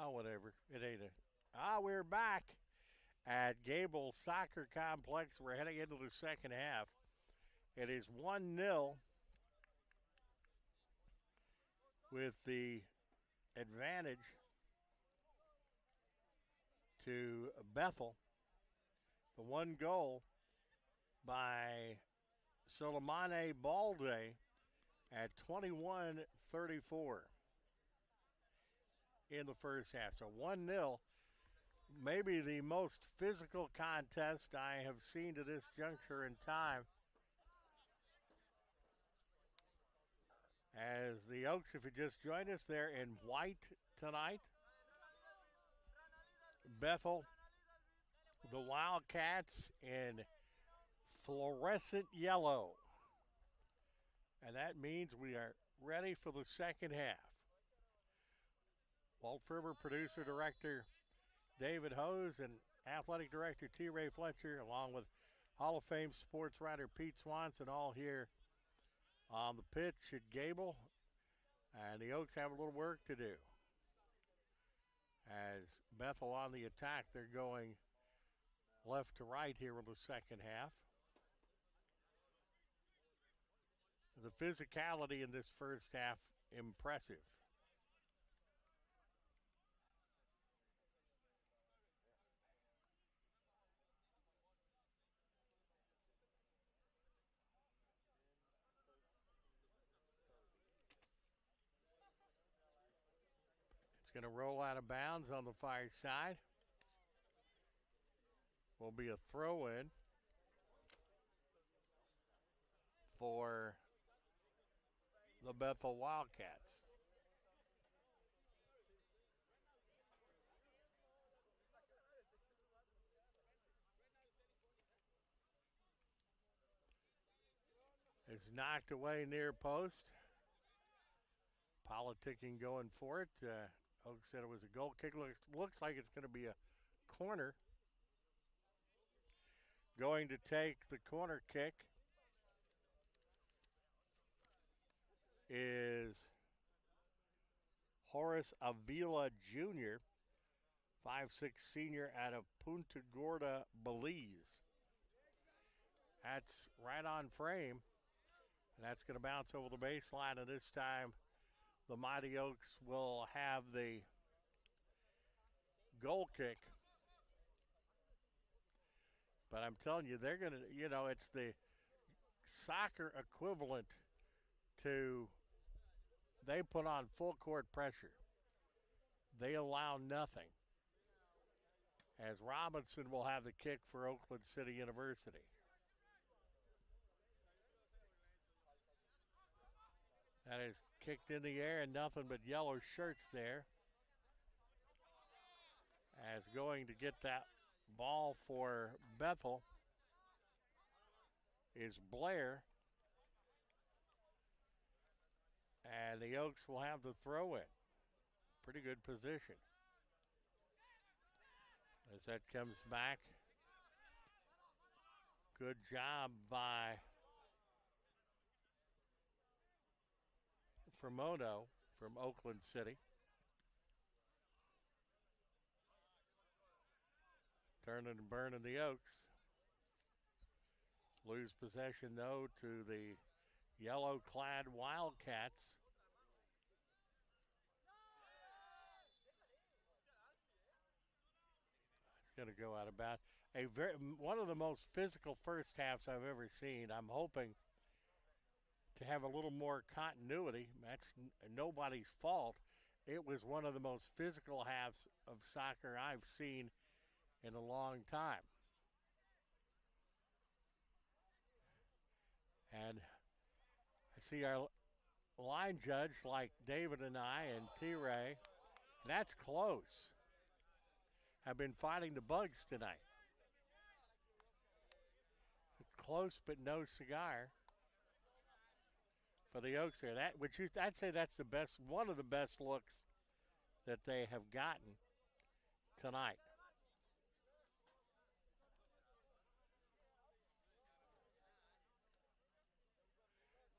Speaker 1: Oh, whatever. It ain't a. We're back at Gable Soccer Complex. We're heading into the second half. It is 1-0 with the advantage to Bethel. The one goal by Soleimane Balde at 21:34 in the first half. So 1-0, maybe the most physical contest I have seen to this juncture in time. As the Oaks, if you just joined us, they're in white tonight. Bethel, the Wildcats in fluorescent yellow. And that means we are ready for the second half. Walt Ferber, producer, director David Hose, and athletic director T. Ray Fletcher, along with Hall of Fame sports writer Pete Swanson, all here on the pitch at Gable. And the Oaks have a little work to do. As Bethel on the attack, they're going left to right here in the second half. The physicality in this first half, impressive. It's going to roll out of bounds on the far side. Will be a throw-in for the Bethel Wildcats. It's knocked away near post. Politicking going for it. Oak said it was a goal kick. Looks like it's going to be a corner. Going to take the corner kick is Horace Avila Jr., 5'6" senior out of Punta Gorda, Belize. That's right on frame. And that's going to bounce over the baseline, and this time the Mighty Oaks will have the goal kick. But I'm telling you, they're going to, it's the soccer equivalent to, they put on full court pressure. They allow nothing. As Robinson will have the kick for Oakland City University. That is kicked in the air and nothing but yellow shirts there. As going to get that ball for Bethel is Blair. And the Oaks will have the throw in. Pretty good position. As that comes back. Good job by Fermono from Oakland City. Turning and burning the Oaks. Lose possession, though, to the yellow-clad Wildcats. It's going to go out of bounds. One of the most physical first halves I've ever seen. I'm hoping to have a little more continuity. That's nobody's fault. It was one of the most physical halves of soccer I've seen in a long time. And I see our line judge, like David and I and T-Ray, that's close. Have been fighting the bugs tonight. Close but no cigar for the Oaks there. I'd say that's the best, one of the best looks that they have gotten tonight.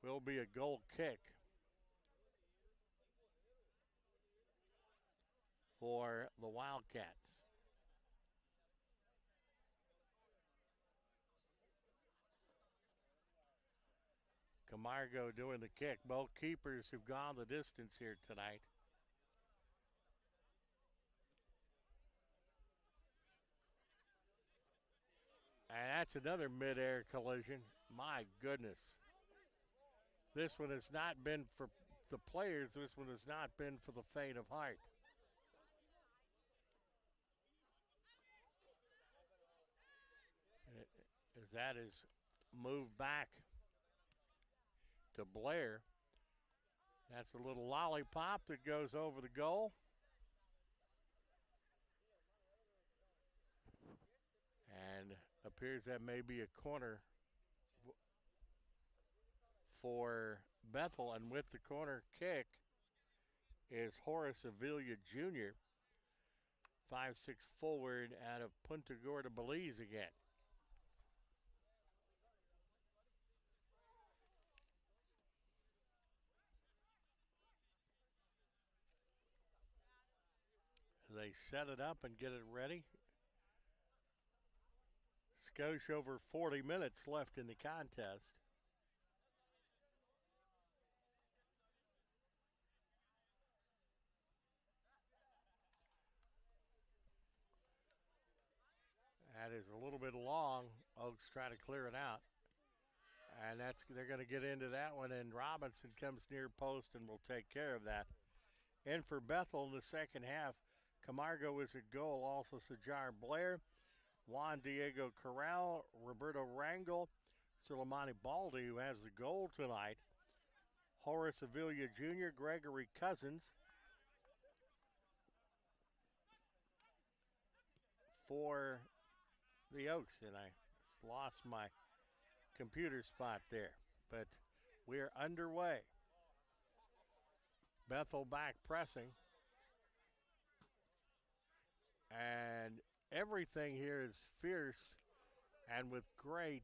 Speaker 1: Will be a goal kick for the Wildcats. Camargo doing the kick. Both keepers have gone the distance here tonight. And that's another midair collision. My goodness. This one has not been for the players. This one has not been for the faint of heart. As that is moved back to Blair. That's a little lollipop that goes over the goal. And appears that may be a corner for Bethel. And with the corner kick is Horace Avila Jr., 5'6" forward out of Punta Gorda, Belize again. They set it up and get it ready. Skosh over 40 minutes left in the contest. That is a little bit long. Oaks trying to clear it out. And they're going to get into that one, and Robinson comes near post and will take care of that. And for Bethel in the second half, Camargo is at goal, also Sajar Blair, Juan Diego Corral, Roberto Rangel, Suleimani Baldi, who has the goal tonight, Horace Avila Jr., Gregory Cousins, for the Oaks. And I lost my computer spot there, but we're underway. Bethel back pressing. And everything here is fierce and with great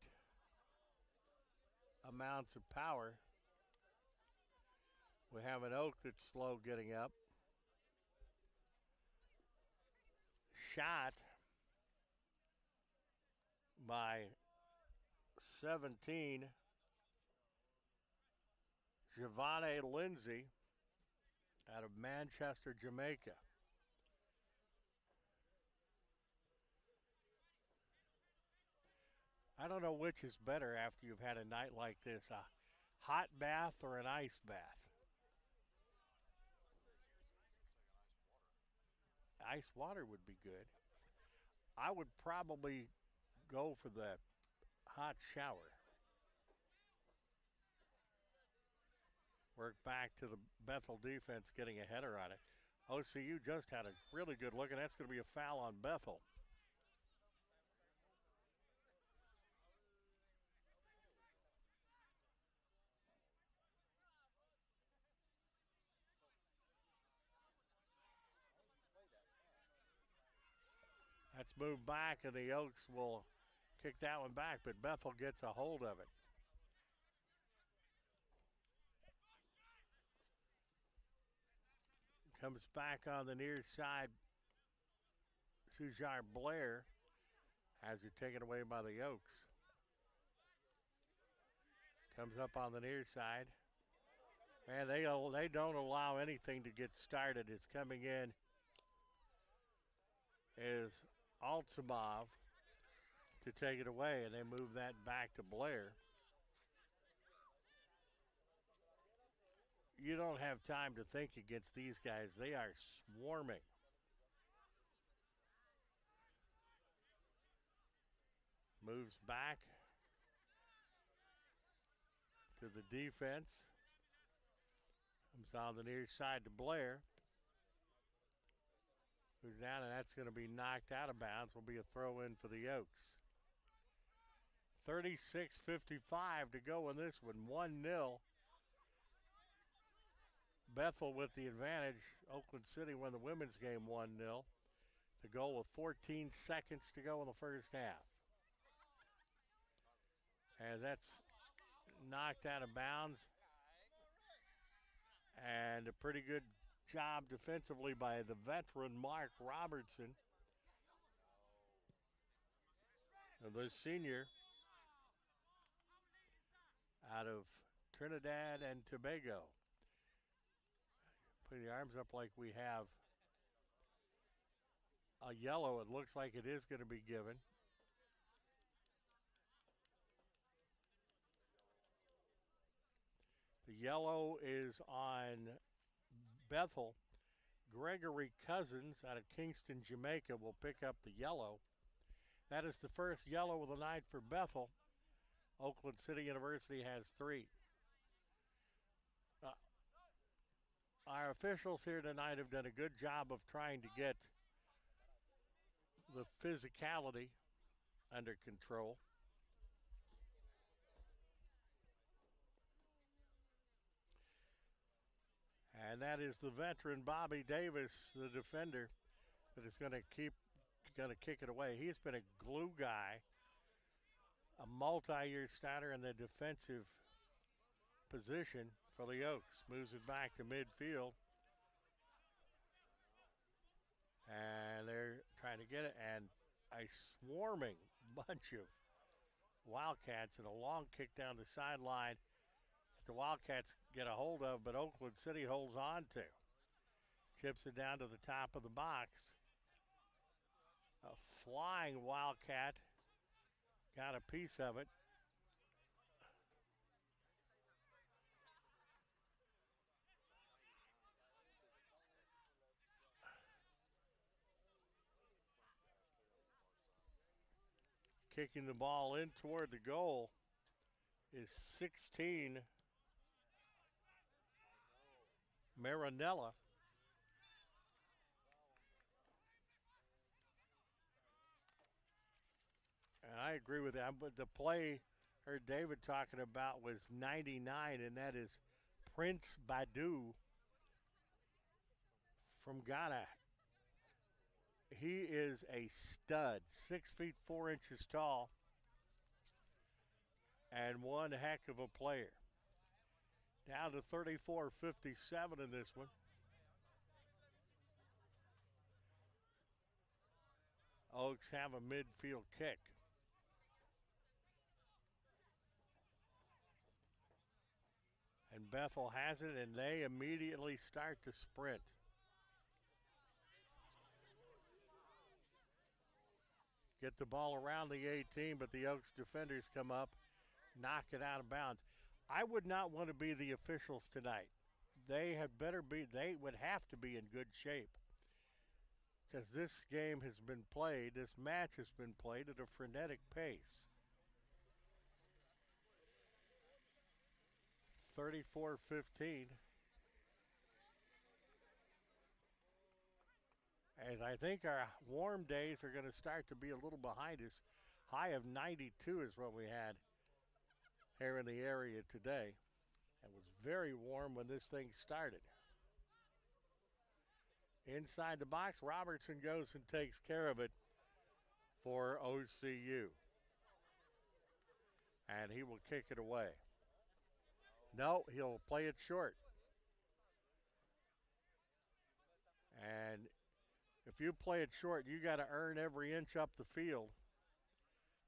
Speaker 1: amounts of power. We have an Oak that's slow getting up. Shot by 17, Giovanni Lindsay out of Manchester, Jamaica. I don't know which is better after you've had a night like this, a hot bath or an ice bath. Ice water would be good. I would probably go for the hot shower. Work back to the Bethel defense getting a header on it. OCU just had a really good look, and that's going to be a foul on Bethel. That's moved back, and the Oaks will kick that one back, but Bethel gets a hold of it. Comes back on the near side. Sujar Blair has it taken away by the Oaks. Comes up on the near side. Man, they don't allow anything to get started. It's coming in is Altsabov to take it away, and they move that back to Blair. You don't have time to think against these guys. They are swarming. Moves back to the defense. Comes on the near side to Blair. Who's down, and that's going to be knocked out of bounds. Will be a throw in for the Oaks. 36:55 to go in this one. 1-0. Bethel with the advantage. Oakland City won the women's game 1-0. The goal with 14 seconds to go in the first half. And that's knocked out of bounds. And a pretty good job defensively by the veteran Mark Robertson. The senior out of Trinidad and Tobago. Putting the arms up like we have a yellow. It looks like it is going to be given. The yellow is on Bethel. Gregory Cousins out of Kingston, Jamaica will pick up the yellow. That is the first yellow of the night for Bethel. Oakland City University has 3. Our officials here tonight have done a good job of trying to get the physicality under control. And that is the veteran Bobby Davis, the defender, that is going to kick it away. He's been a glue guy, a multi-year starter in the defensive position for the Oaks. Moves it back to midfield. And they're trying to get it. And a swarming bunch of Wildcats and a long kick down the sideline. The Wildcats get a hold of, but Oakland City holds on to. Chips it down to the top of the box. A flying Wildcat got a piece of it. Kicking the ball in toward the goal is 16, Marinella. And I agree with that, but the play I heard David talking about was 99, and that is Prince Badu from Ghana. He is a stud, 6 feet 4 inches tall, and one heck of a player. Down to 34-57 in this one. Oaks have a midfield kick. And Bethel has it, and they immediately start to sprint. Get the ball around the 18, but the Oaks defenders come up, knock it out of bounds. I would not want to be the officials tonight. They would have to be in good shape, because this game has been played, this match has been played at a frenetic pace. 34-15. And I think our warm days are going to start to be a little behind us. High of 92 is what we had here in the area today. It was very warm when this thing started. Inside the box, Robertson goes and takes care of it for OCU. And he will kick it away. No, he'll play it short. And if you play it short, you got to earn every inch up the field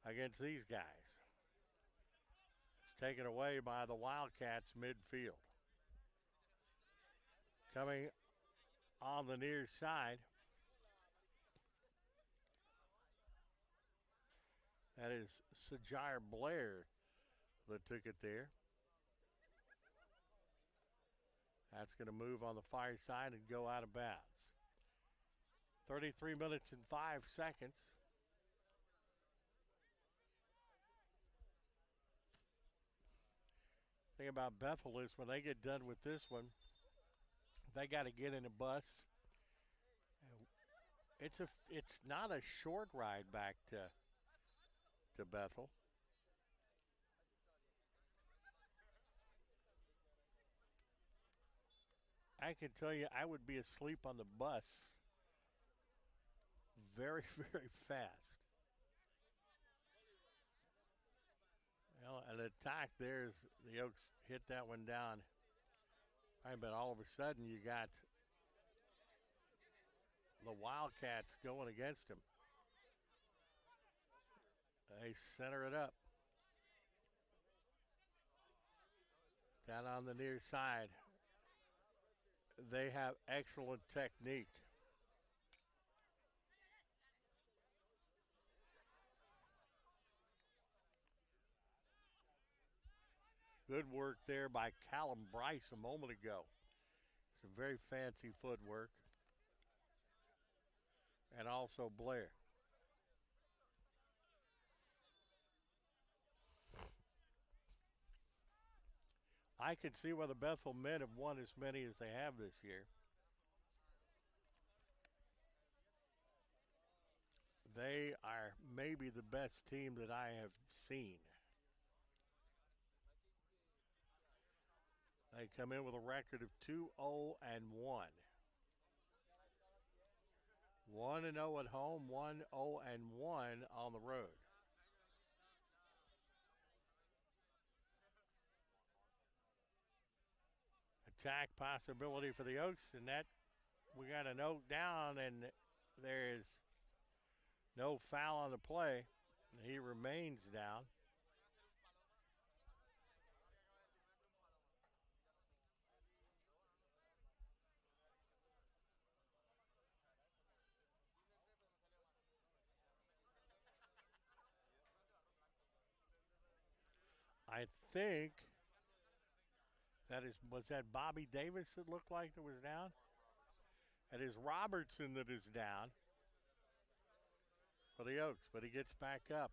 Speaker 1: against these guys. It's taken away by the Wildcats midfield. Coming on the near side. That is Sajar Blair that took it there. That's going to move on the far side and go out of bounds. 33 minutes and 5 seconds. The thing about Bethel is when they get done with this one, they got to get in a bus. It's not a short ride back to Bethel. I can tell you I would be asleep on the bus very, very fast. Well, an attack there's the Oaks hit that one down. But all of a sudden you got the Wildcats going against him. They center it up. Down on the near side. They have excellent technique. Good work there by Callum Bryce a moment ago. Some very fancy footwork. And also Blair. I can see why the Bethel men have won as many as they have this year. They are maybe the best team that I have seen. They come in with a record of 2-0-1. 1-0 at home, 1-0-1 on the road. Attack possibility for the Oaks, and that we got a note down, and there is no foul on the play. He remains down. I think was that Bobby Davis that looked like that was down? It is Robertson that is down for the Oaks, but he gets back up.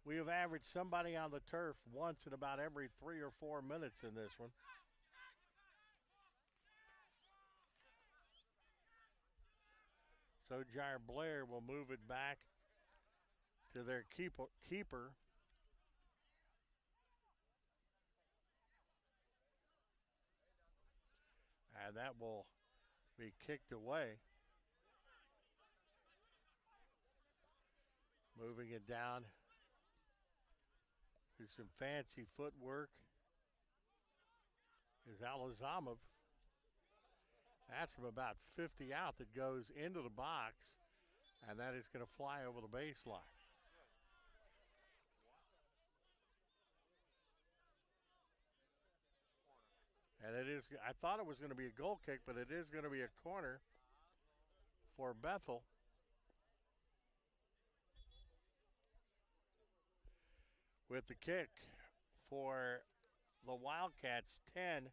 Speaker 1: We have averaged somebody on the turf once in about every 3 or 4 minutes in this one. So Jair Blair will move it back to their keeper. And that will be kicked away. Moving it down. There's some fancy footwork. Is Alazamov. That's from about 50 out that goes into the box, and that is going to fly over the baseline. And it is, I thought it was going to be a goal kick, but it is going to be a corner for Bethel. With the kick for the Wildcats, 10,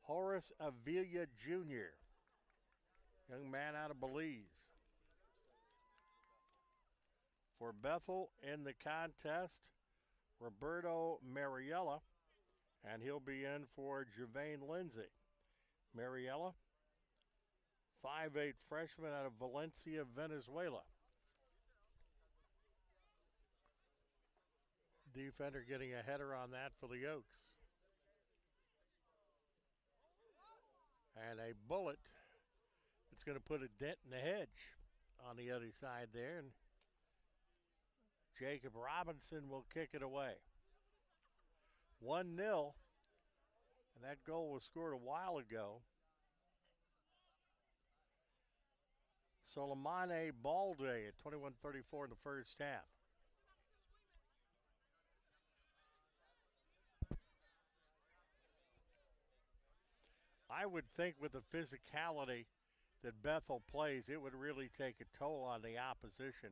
Speaker 1: Horace Avila Jr., young man out of Belize. For Bethel in the contest, Roberto Mariella, and he'll be in for Javane Lindsay. Mariella, 5'8" freshman out of Valencia, Venezuela. Defender getting a header on that for the Oaks. And a bullet. It's going to put a dent in the hedge on the other side there. And Jacob Robinson will kick it away. 1-0. And that goal was scored a while ago. Soleimane Balde at 21:34 in the first half. I would think with the physicality that Bethel plays, it would really take a toll on the opposition,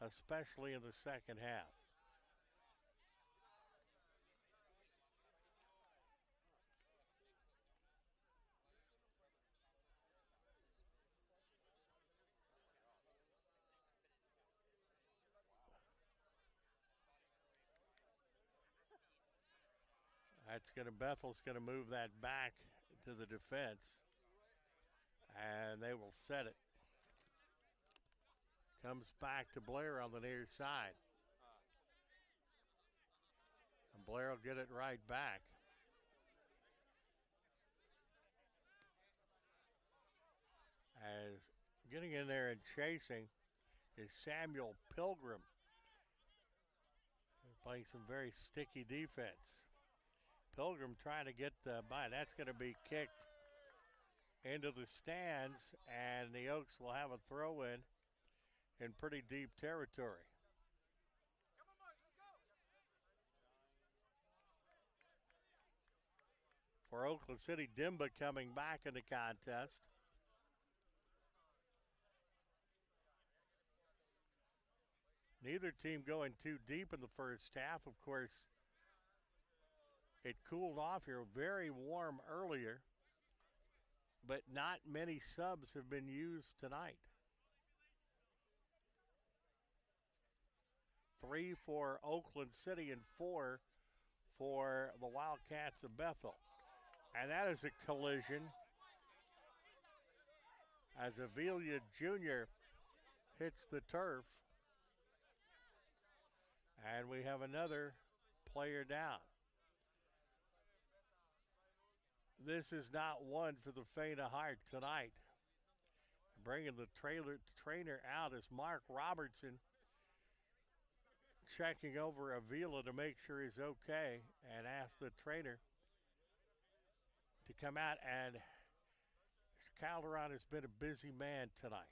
Speaker 1: especially in the second half. Bethel's going to move that back to the defense, and they will set it. Comes back to Blair on the near side. And Blair will get it right back. As getting in there and chasing is Samuel Pilgrim. Playing some very sticky defense. Pilgrim trying to get by. That's going to be kicked into the stands, and the Oaks will have a throw in pretty deep territory. For Oakland City, Dimba coming back in the contest. Neither team going too deep in the first half. Of course, it cooled off here, very warm earlier, but not many subs have been used tonight. 3 for Oakland City and 4 for the Wildcats of Bethel. And that is a collision as Avila Jr. hits the turf. And we have another player down. This is not one for the faint of heart tonight. Bringing the trainer out is Mark Robertson, checking over Avila to make sure he's okay, and ask the trainer to come out. And Calderon has been a busy man tonight.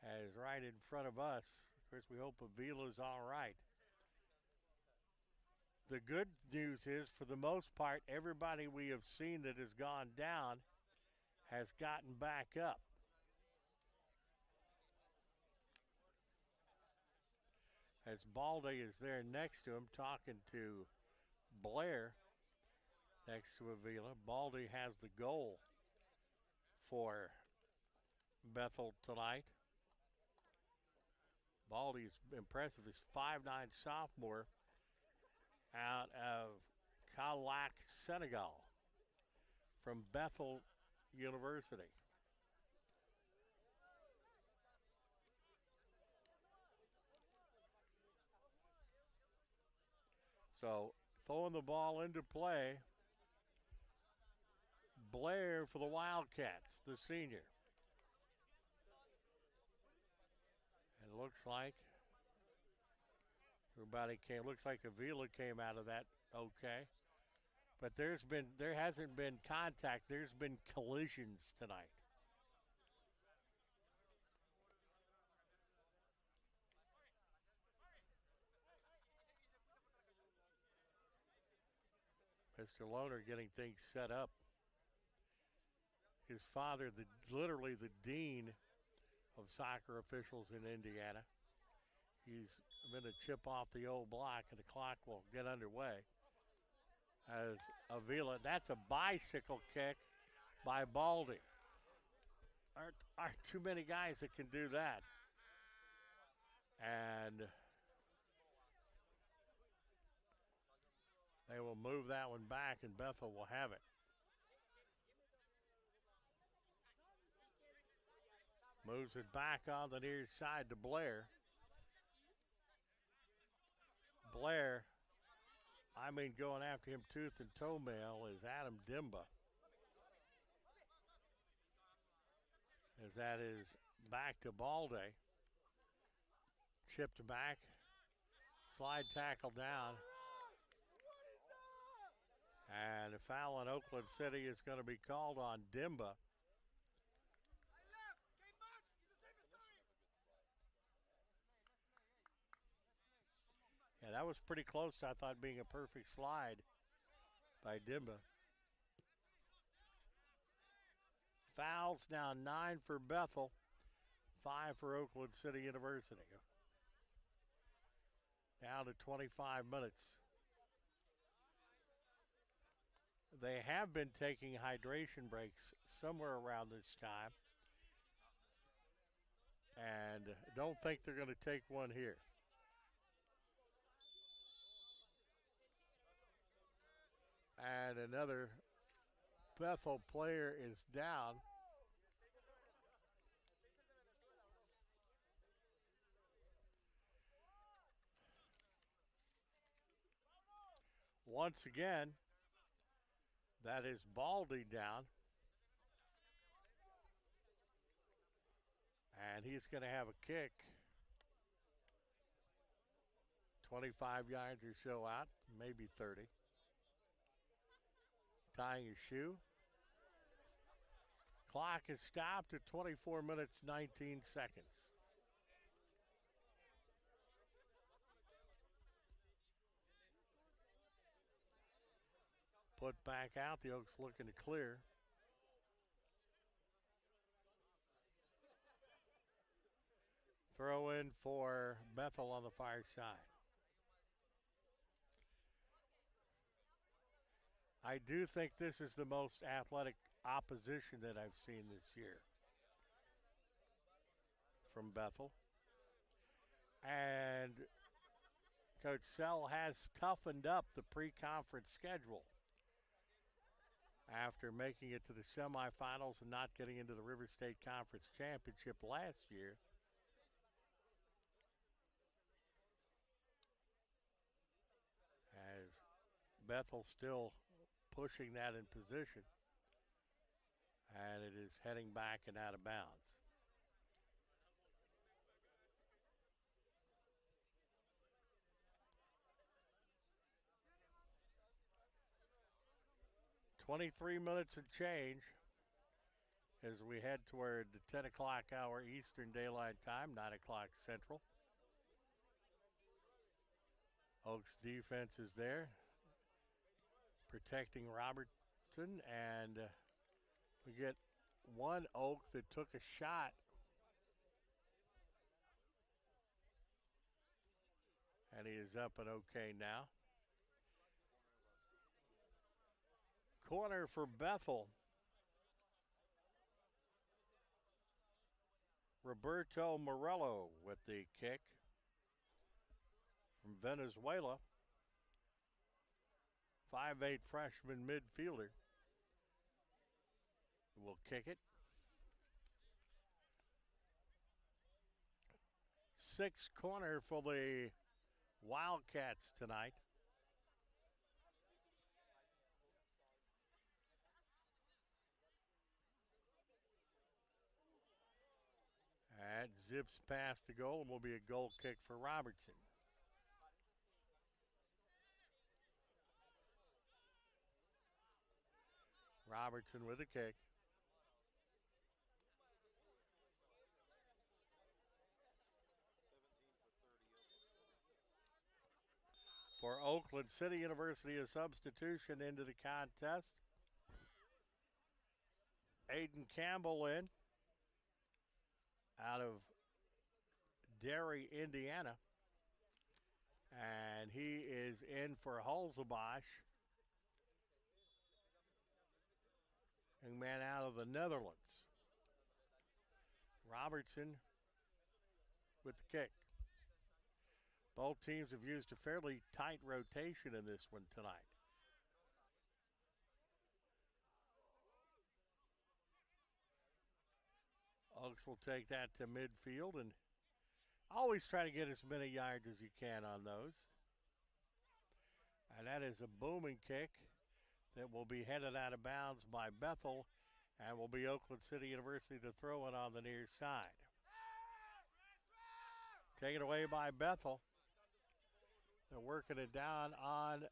Speaker 1: As right in front of us, of course, we hope Avila's all right. The good news is, for the most part, everybody we have seen that has gone down has gotten back up. As Baldy is there next to him talking to Blair next to Avila. Baldy has the goal for Bethel tonight. Baldy's impressive. He's 5'9" sophomore out of Kaolack, Senegal, from Bethel University. So throwing the ball into play, Blair for the Wildcats, the senior. And it looks like looks like Avila came out of that okay. But there hasn't been contact. There's been collisions tonight. Mr. Lohner getting things set up. His father, literally the dean of soccer officials in Indiana. He's going to chip off the old block, and the clock will get underway. As Avila, that's a bicycle kick by Baldy. Aren't too many guys that can do that. And they will move that one back, and Bethel will have it. Moves it back on the near side to Blair. Blair, going after him tooth and toenail is Adam Dimba. As that is back to Baldy. Chipped back. Slide tackle down. And a foul in Oakland City is going to be called on Dimba. Yeah, that was pretty close to, I thought, being a perfect slide by Dimba. Fouls now 9 for Bethel, 5 for Oakland City University. Down to 25 minutes. They have been taking hydration breaks somewhere around this time. And don't think they're going to take one here. And another Bethel player is down. Once again, that is Baldy down. And he's going to have a kick. 25 yards or so out, maybe 30. tying his shoe. Clock is stopped at 24 minutes, 19 seconds. Put back out. The Oaks looking to clear. Throw in for Bethel on the far side. I do think this is the most athletic opposition that I've seen this year from Bethel. And Coach Sell has toughened up the pre-conference schedule after making it to the semifinals and not getting into the River State Conference Championship last year. As Bethel still pushing that in position, and it is heading back and out of bounds. "23 minutes and change as we head toward the 10 o'clock hour Eastern Daylight Time, 9 o'clock Central. Oaks defense is there, protecting Robertson, and we get one Oak that took a shot. And he is up and okay now. Corner for Bethel. Roberto Morello with the kick from Venezuela. 5'8" freshman midfielder will kick it. 6th corner for the Wildcats tonight. That zips past the goal and will be a goal kick for Robertson. Robertson with a kick. For Oakland City University, a substitution into the contest. Aiden Campbell in out of Derry, Indiana. And he is in for Hulzebosch. Young man out of the Netherlands. Robertson with the kick. Both teams have used a fairly tight rotation in this one tonight. Oaks will take that to midfield and always try to get as many yards as you can on those. And that is a booming kick that will be headed out of bounds by Bethel and will be Oakland City University to throw it on the near side. Taken away by Bethel. They're working it down on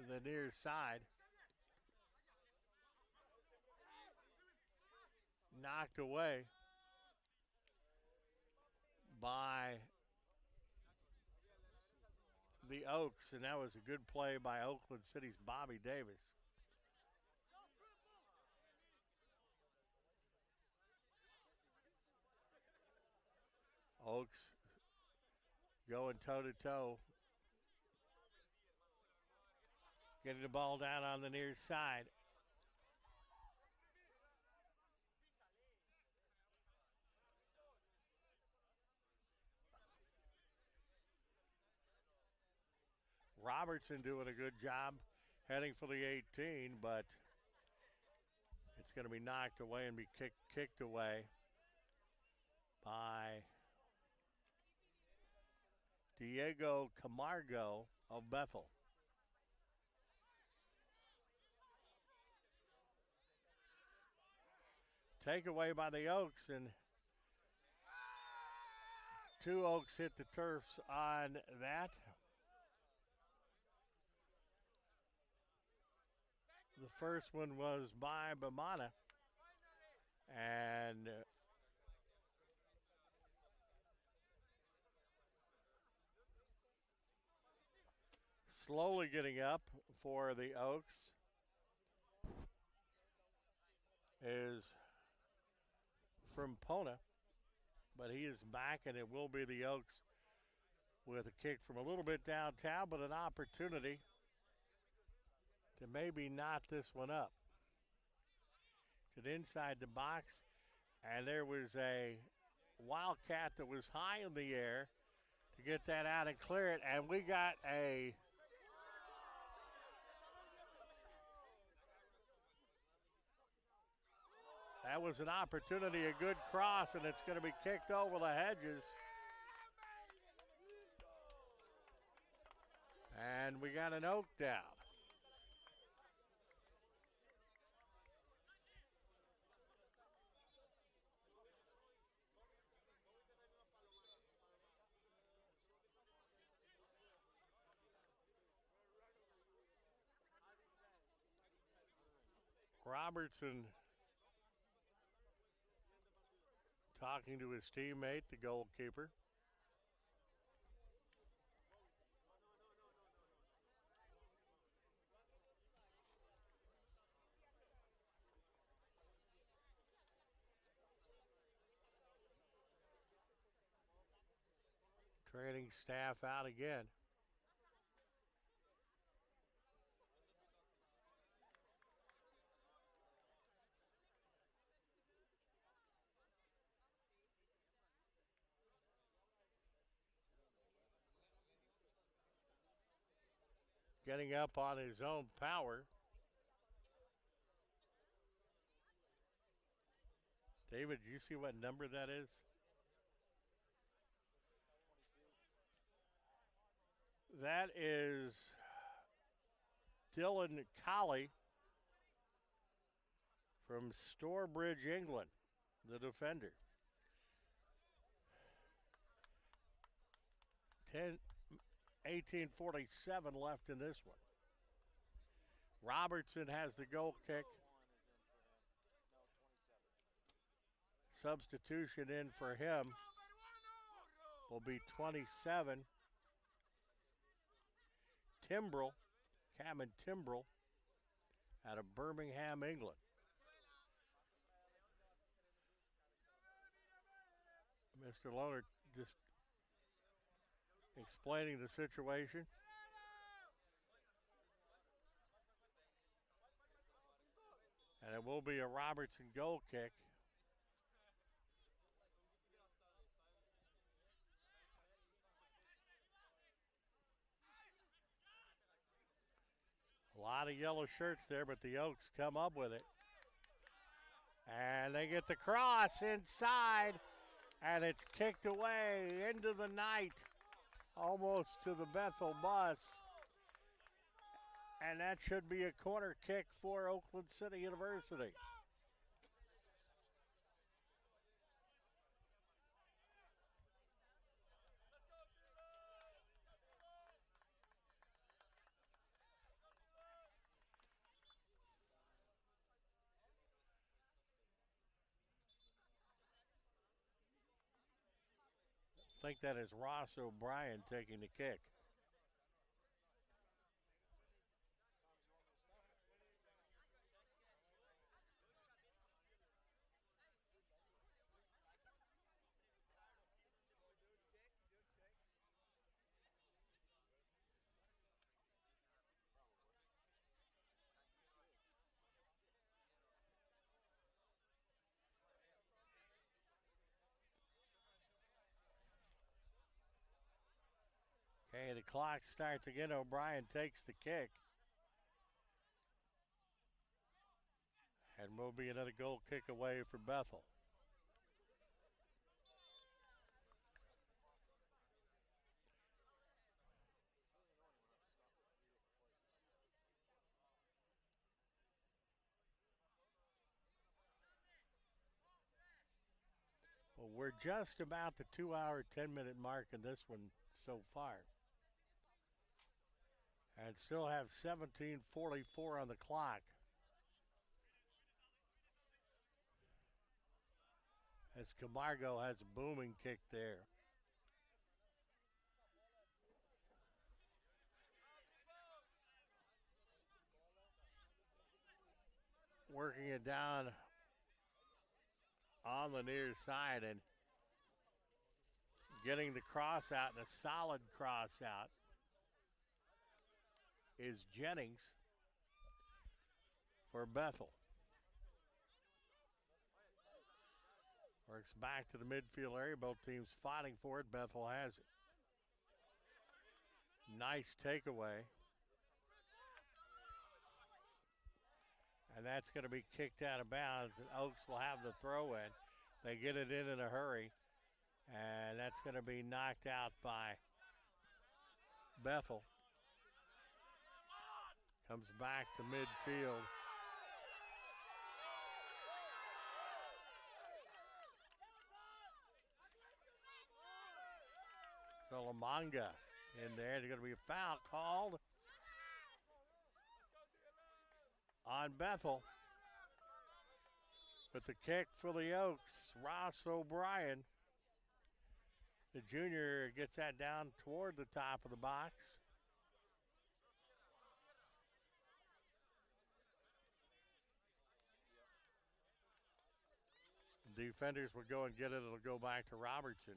Speaker 1: the near side. Knocked away by the Oaks, and that was a good play by Oakland City's Bobby Davis. Oaks going toe-to-toe. Getting the ball down on the near side. Robertson doing a good job heading for the 18, but it's going to be knocked away and be kicked away by Diego Camargo of Bethel. Takeaway by the Oaks, and 2 Oaks hit the turfs on that. The first one was by Bamana. And slowly getting up for the Oaks is from Pona, but he is back, and it will be the Oaks with a kick from a little bit downtown, but an opportunity to maybe knot this one up. To the inside the box, and there was a Wildcat that was high in the air to get that out and clear it, and we got a that was an opportunity, a good cross, and it's going to be kicked over the hedges. And we got an Oak down. Robertson talking to his teammate, the goalkeeper. Training staff out again. Getting up on his own power. David, do you see what number that is? That is Dylan Colley from Stourbridge, England, the defender. 18:47 left in this one. Robertson has the goal kick. Substitution in for him will be 27. Timbrell, Cameron Timbrell, out of Birmingham, England. Mr. Lohner just explaining the situation. And it will be a Robertson goal kick. A lot of yellow shirts there, but the Oaks come up with it. And they get the cross inside, and it's kicked away into the night, almost to the Bethel bus. And that should be a corner kick for Oakland City University. I think that is Ross O'Brien taking the kick. Okay, the clock starts again. O'Brien takes the kick. And will be another goal kick away for Bethel. Well, we're just about the 2-hour, 10-minute mark in this one so far. And still have 17:44 on the clock. as Camargo has a booming kick there. Working it down on the near side and getting the cross out, and a solid cross out is Jennings for Bethel. Works back to the midfield area. Both teams fighting for it. Bethel has it. Nice takeaway. And that's going to be kicked out of bounds, and Oaks will have the throw in. They get it in a hurry, and that's going to be knocked out by Bethel. Comes back to midfield. So Lamanga in there. There's going to be a foul called on Bethel. With the kick for the Oaks, Ross O'Brien. The junior gets that down toward the top of the box. Defenders will go and get it. It'll go back to Robertson.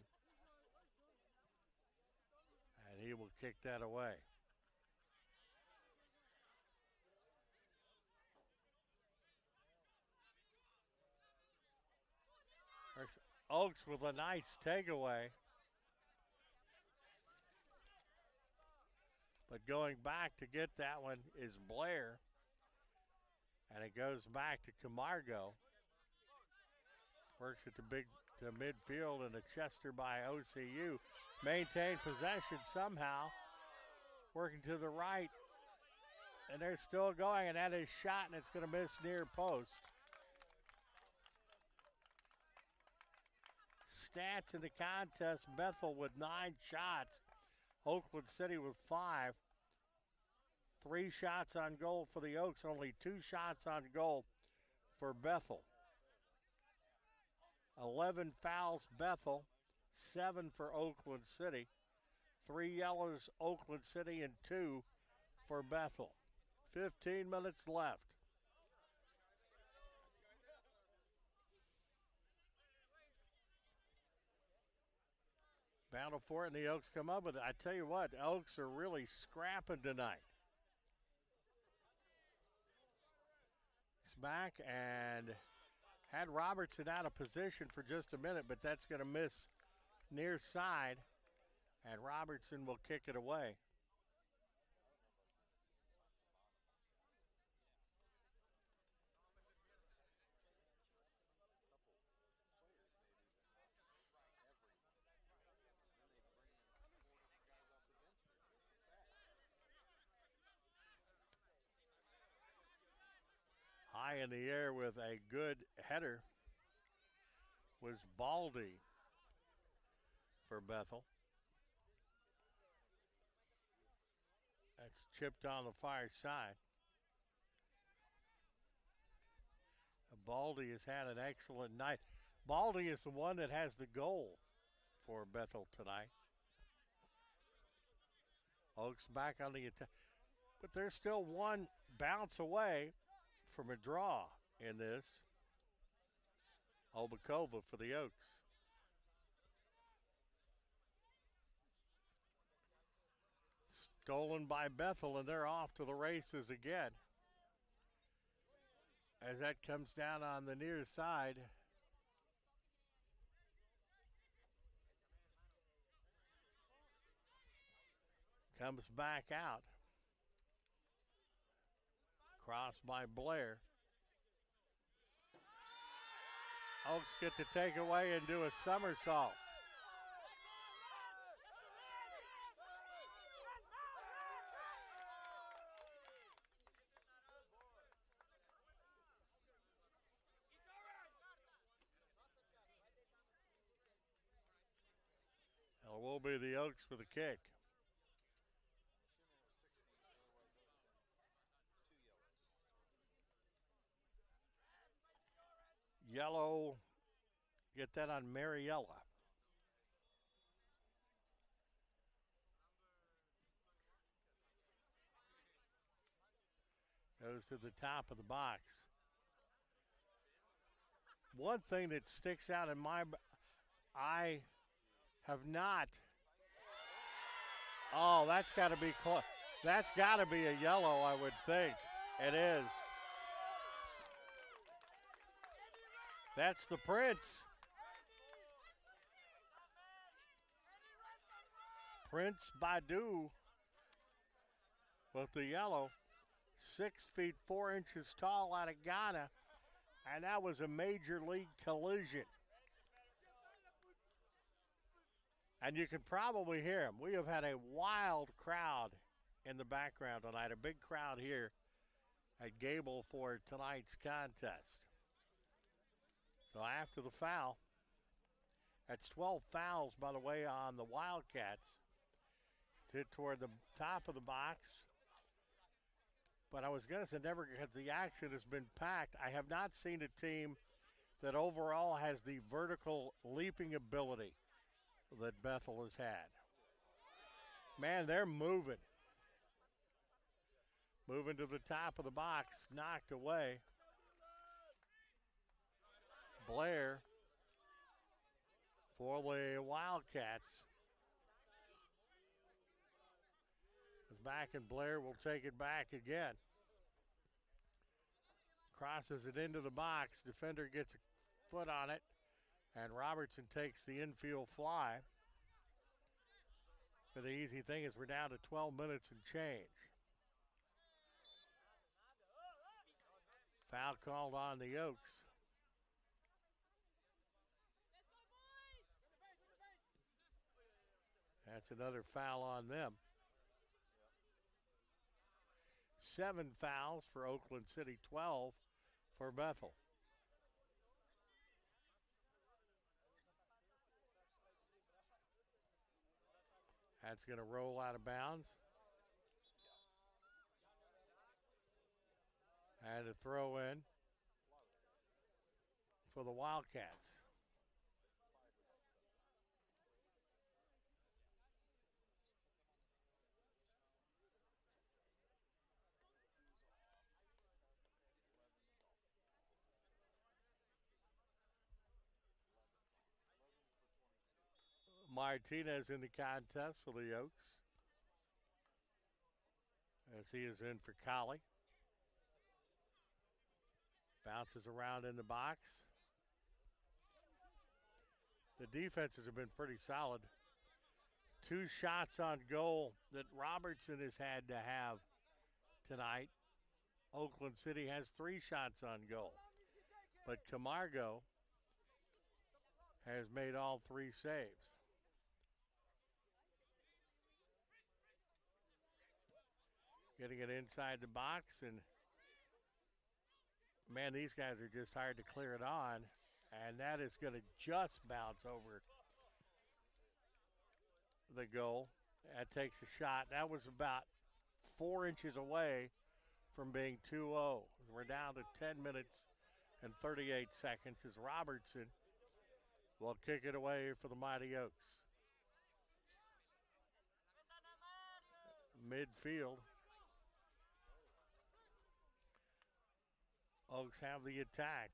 Speaker 1: And he will kick that away. Oaks with a nice takeaway. But going back to get that one is Blair. And it goes back to Camargo. Works at the midfield, and a Chester by OCU. Maintain possession somehow. Working to the right. And they're still going, and that is shot, and it's going to miss near post. Stats in the contest: Bethel with 9 shots. Oakland City with 5. 3 shots on goal for the Oaks, only 2 shots on goal for Bethel. 11 fouls Bethel, 7 for Oakland City. 3 yellows Oakland City and 2 for Bethel. 15 minutes left. Battle for it, and the Oaks come up with it. I tell you what, the Oaks are really scrapping tonight. He's back and had Robertson out of position for just a minute, but that's going to miss near side, and Robertson will kick it away. High in the air with a good header was Baldy for Bethel. That's chipped on the far side. Baldy has had an excellent night. Baldy is the one that has the goal for Bethel tonight. Oaks back on the attack. But they're still one bounce away from a draw in this. Obakova for the Oaks. Stolen by Bethel, and they're off to the races again. As that comes down on the near side. Comes back out. Cross by Blair. Oaks get the takeaway and do a somersault. It will be the Oaks for the kick. Yellow Get that on Mariella. Goes to the top of the box. One thing that sticks out in my, I have not. Oh, that's got to be close. That's got to be a yellow, I would think. It is. That's the Prince. Prince Badu with the yellow. 6 feet 4 inches tall out of Ghana. And that was a major league collision. And you can probably hear him. We have had a wild crowd in the background tonight, a big crowd here at Gable for tonight's contest. So after the foul, that's 12 fouls, by the way, on the Wildcats. Hit toward the top of the box. But I was going to say, never, because the action has been packed. I have not seen a team that overall has the vertical leaping ability that Bethel has had. Man, they're moving. Moving to the top of the box, knocked away. Blair for the Wildcats. Is back, and Blair will take it back again. Crosses it into the box. Defender gets a foot on it, and Robertson takes the infield fly. But the easy thing is we're down to 12 minutes and change. Foul called on the Oaks. That's another foul on them. 7 fouls for Oakland City, 12 for Bethel. That's going to roll out of bounds. And a throw in for the Wildcats. Martinez in the contest for the Oaks, as he is in for Colley. Bounces around in the box. The defenses have been pretty solid. 2 shots on goal that Robertson has had to have tonight. Oakland City has 3 shots on goal. But Camargo has made all 3 saves. Getting it inside the box, and man, these guys are just hard to clear it on, and that is going to just bounce over the goal. That takes a shot. That was about 4 inches away from being 2-0. We're down to 10 minutes and 38 seconds as Robertson will kick it away for the Mighty Oaks. Midfield. Oaks have the attack.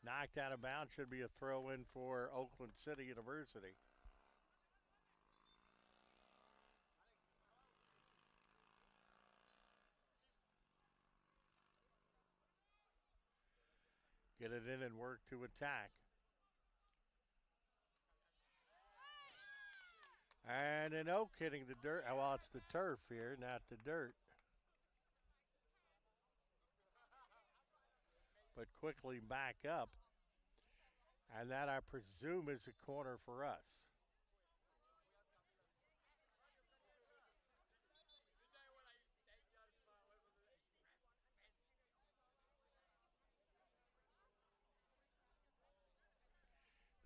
Speaker 1: Knocked out of bounds, should be a throw in for Oakland City University. Get it in and work to attack. And an Oak hitting the dirt. Well, it's the turf here, not the dirt. But quickly back up. And that, I presume, is a corner for us.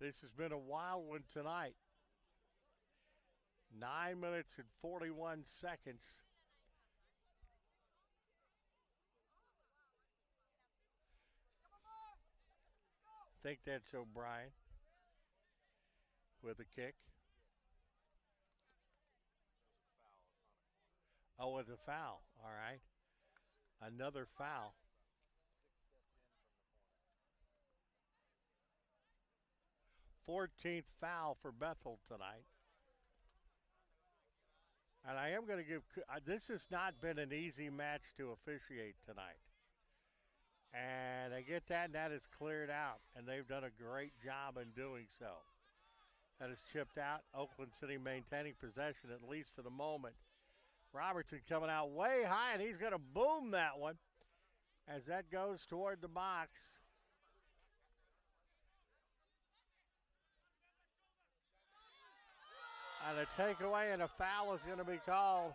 Speaker 1: This has been a wild one tonight. 9 minutes and 41 seconds. think that's O'Brien with a kick. Oh, it's a foul. All right. Another foul. Fourteenth foul for Bethel tonight. And I am going to give, this has not been an easy match to officiate tonight. And I get that, and that is cleared out. And they've done a great job in doing so. That is chipped out. Oakland City maintaining possession, at least for the moment. Robertson coming out way high, and he's going to boom that one as that goes toward the box. And a takeaway and a foul is going to be called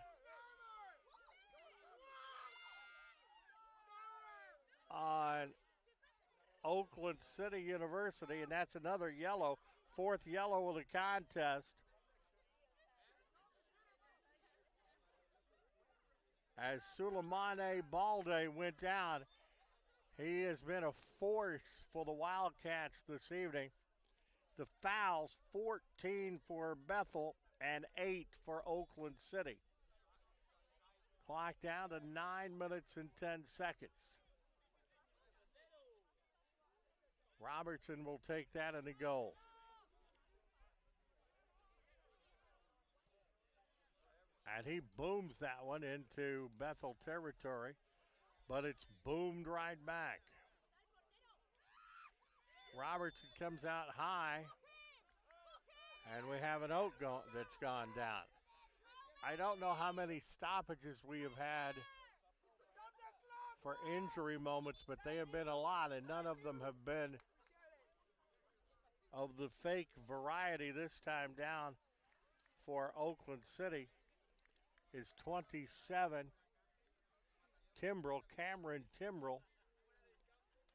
Speaker 1: on Oakland City University, and that's another yellow, fourth yellow of the contest. As Suleimane Balde went down, he has been a force for the Wildcats this evening. The fouls, 14 for Bethel and 8 for Oakland City. Clock down to 9 minutes and 10 seconds. Robertson will take that in the goal. And he booms that one into Bethel territory, but it's boomed right back. Robertson comes out high, and we have an Oak that's gone down. I don't know how many stoppages we have had for injury moments, but they have been a lot, and none of them have been of the fake variety. This time down for Oakland City is 27. Cameron Timbrell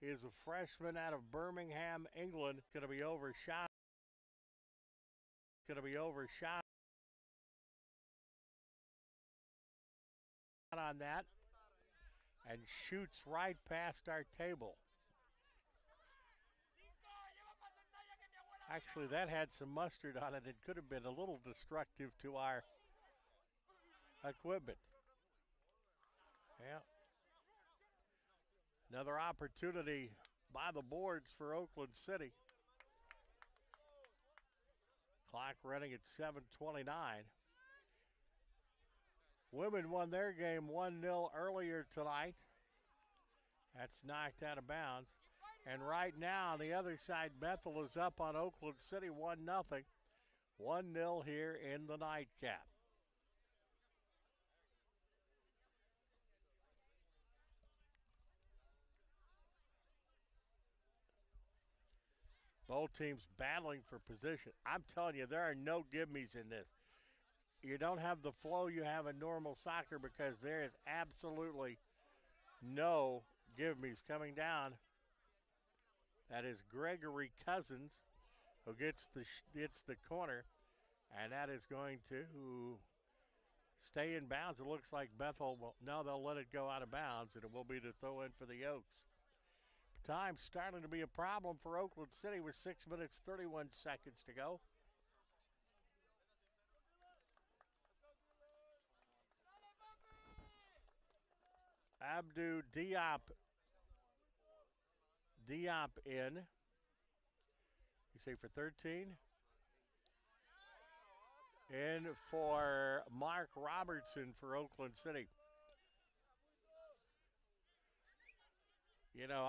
Speaker 1: is a freshman out of Birmingham, England. Going to be overshot. On that and shoots right past our table. Actually, that had some mustard on it. It could have been a little destructive to our equipment. Yeah. Another opportunity by the boards for Oakland City. Clock running at 7:29. Women won their game 1-0 earlier tonight. That's knocked out of bounds. And right now, on the other side, Bethel is up on Oakland City 1-0. 1-0 here in the nightcap. Both teams battling for position. I'm telling you, there are no give-me's in this. You don't have the flow you have in normal soccer because there is absolutely no give-me's coming down. That is Gregory Cousins who gets the corner, and that is going to stay in bounds. It looks like Bethel will, no, they'll let it go out of bounds, and it will be to throw in for the Oaks. Time starting to be a problem for Oakland City with 6 minutes, 31 seconds to go. Abdou Diop in. You say for 13? In for Mark Robertson for Oakland City. You know,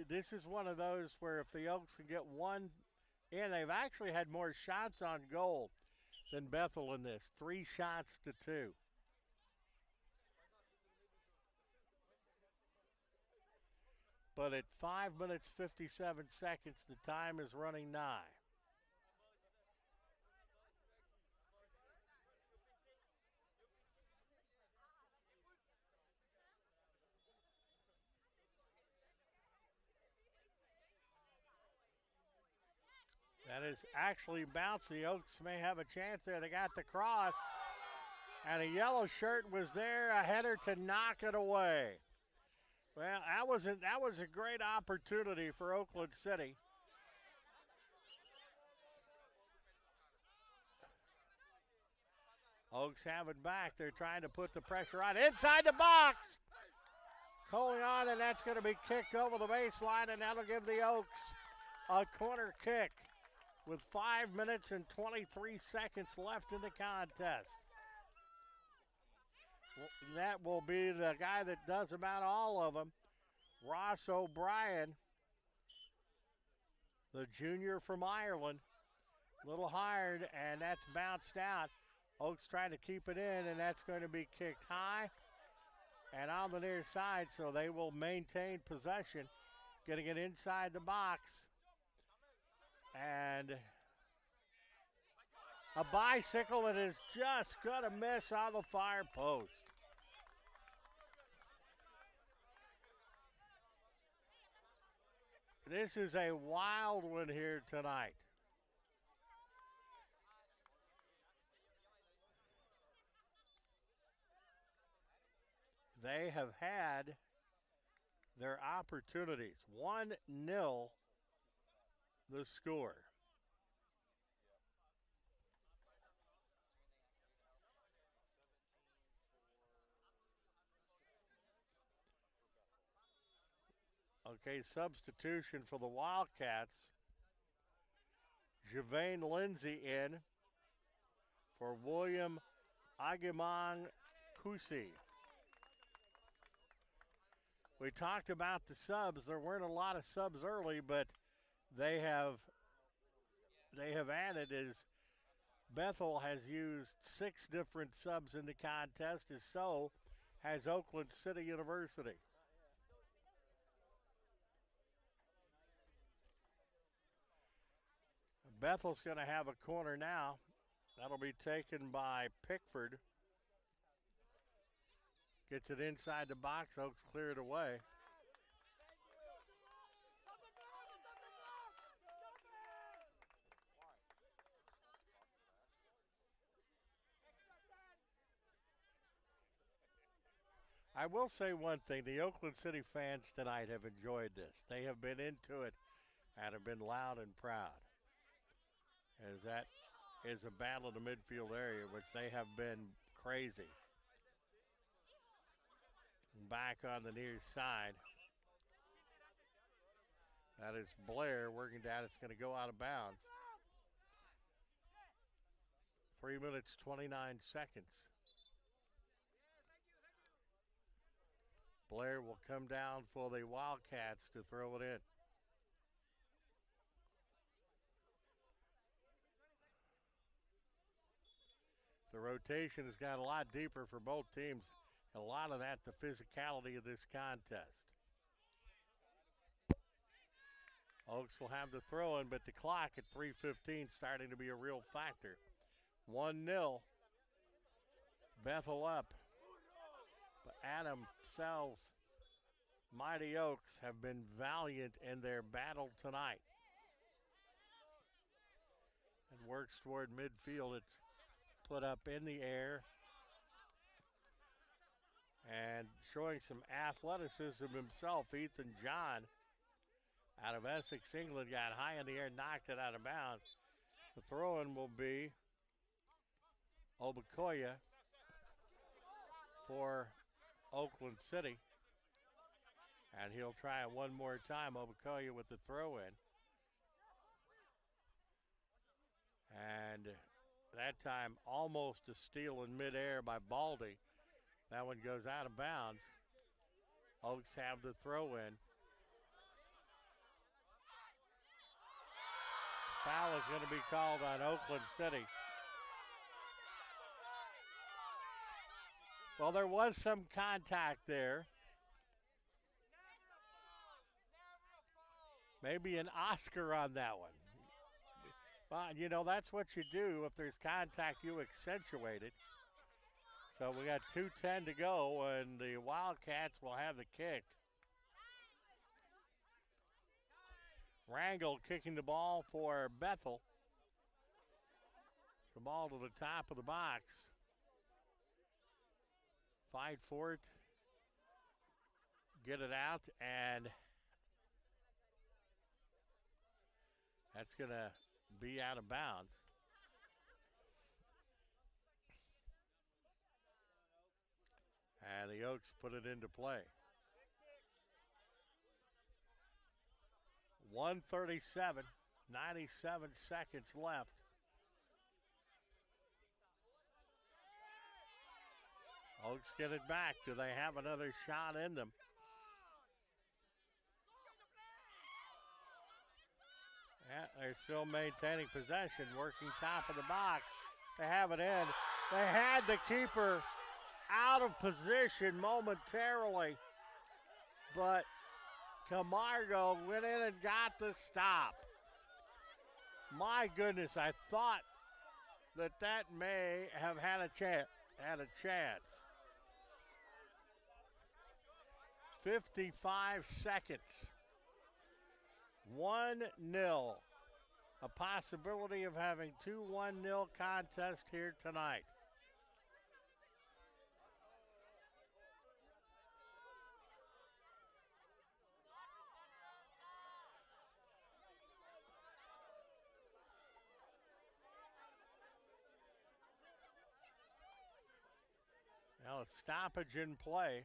Speaker 1: this is one of those where if the Oaks can get one in, they've actually had more shots on goal than Bethel in this. 3 shots to 2. But at 5 minutes, 57 seconds, the time is running nigh. That is actually bouncy. Oaks may have a chance there. They got the cross. And a yellow shirt was there, a header to knock it away. Well, that was a great opportunity for Oakland City. Oaks have it back. They're trying to put the pressure on. Inside the box. Holding on, and that's going to be kicked over the baseline, and that'll give the Oaks a corner kick with 5 minutes and 23 seconds left in the contest. That will be the guy that does about all of them, Ross O'Brien, the junior from Ireland. A little hard, and that's bounced out. Oaks trying to keep it in, and that's going to be kicked high and on the near side, so they will maintain possession, getting it inside the box. And a bicycle that is just going to miss on the far post. This is a wild one here tonight. They have had their opportunities. 1-0 the score. Okay, substitution for the Wildcats. Javane Lindsay in for William Agimang Kusi. We talked about the subs. There weren't a lot of subs early, but they have added, as Bethel has used 6 different subs in the contest, as so has Oakland City University. Bethel's going to have a corner now. That'll be taken by Pickford. Gets it inside the box. Oaks clear it away. I will say one thing. The Oakland City fans tonight have enjoyed this. They have been into it and have been loud and proud, as that is a battle in the midfield area, which they have been crazy. Back on the near side. That is Blair working down. It's going to go out of bounds. 3 minutes, 29 seconds. Blair will come down for the Wildcats to throw it in. The rotation has got a lot deeper for both teams. A lot of that, the physicality of this contest. Oaks will have the throw in, but the clock at 3:15 starting to be a real factor. 1-0. Bethel up. But Adam Sells, Mighty Oaks have been valiant in their battle tonight. And works toward midfield. It's put up in the air. And showing some athleticism himself, Ethan John out of Essex, England, got high in the air, knocked it out of bounds. The throw-in will be Obukoya for Oakland City. And he'll try it one more time, Obukoya with the throw-in. And that time almost a steal in midair by Baldy. That one goes out of bounds. Oaks have the throw-in. Foul is going to be called on Oakland City. Well, there was some contact there. Maybe an Oscar on that one. Well, you know, that's what you do. If there's contact, you accentuate it. So we got 2:10 to go, and the Wildcats will have the kick. Rangel kicking the ball for Bethel. The ball to the top of the box. Fight for it. Get it out, and that's going to be out of bounds. And the Oaks put it into play. 1:37, 97 seconds left. Oaks get it back. Do they have another shot in them? Yeah, they're still maintaining possession, working top of the box. They have it in. They had the keeper out of position momentarily, but Camargo went in and got the stop. My goodness, I thought that may have had a chance. 55 seconds. 1-0. A possibility of having 2 1-0 contests here tonight. Now a stoppage in play.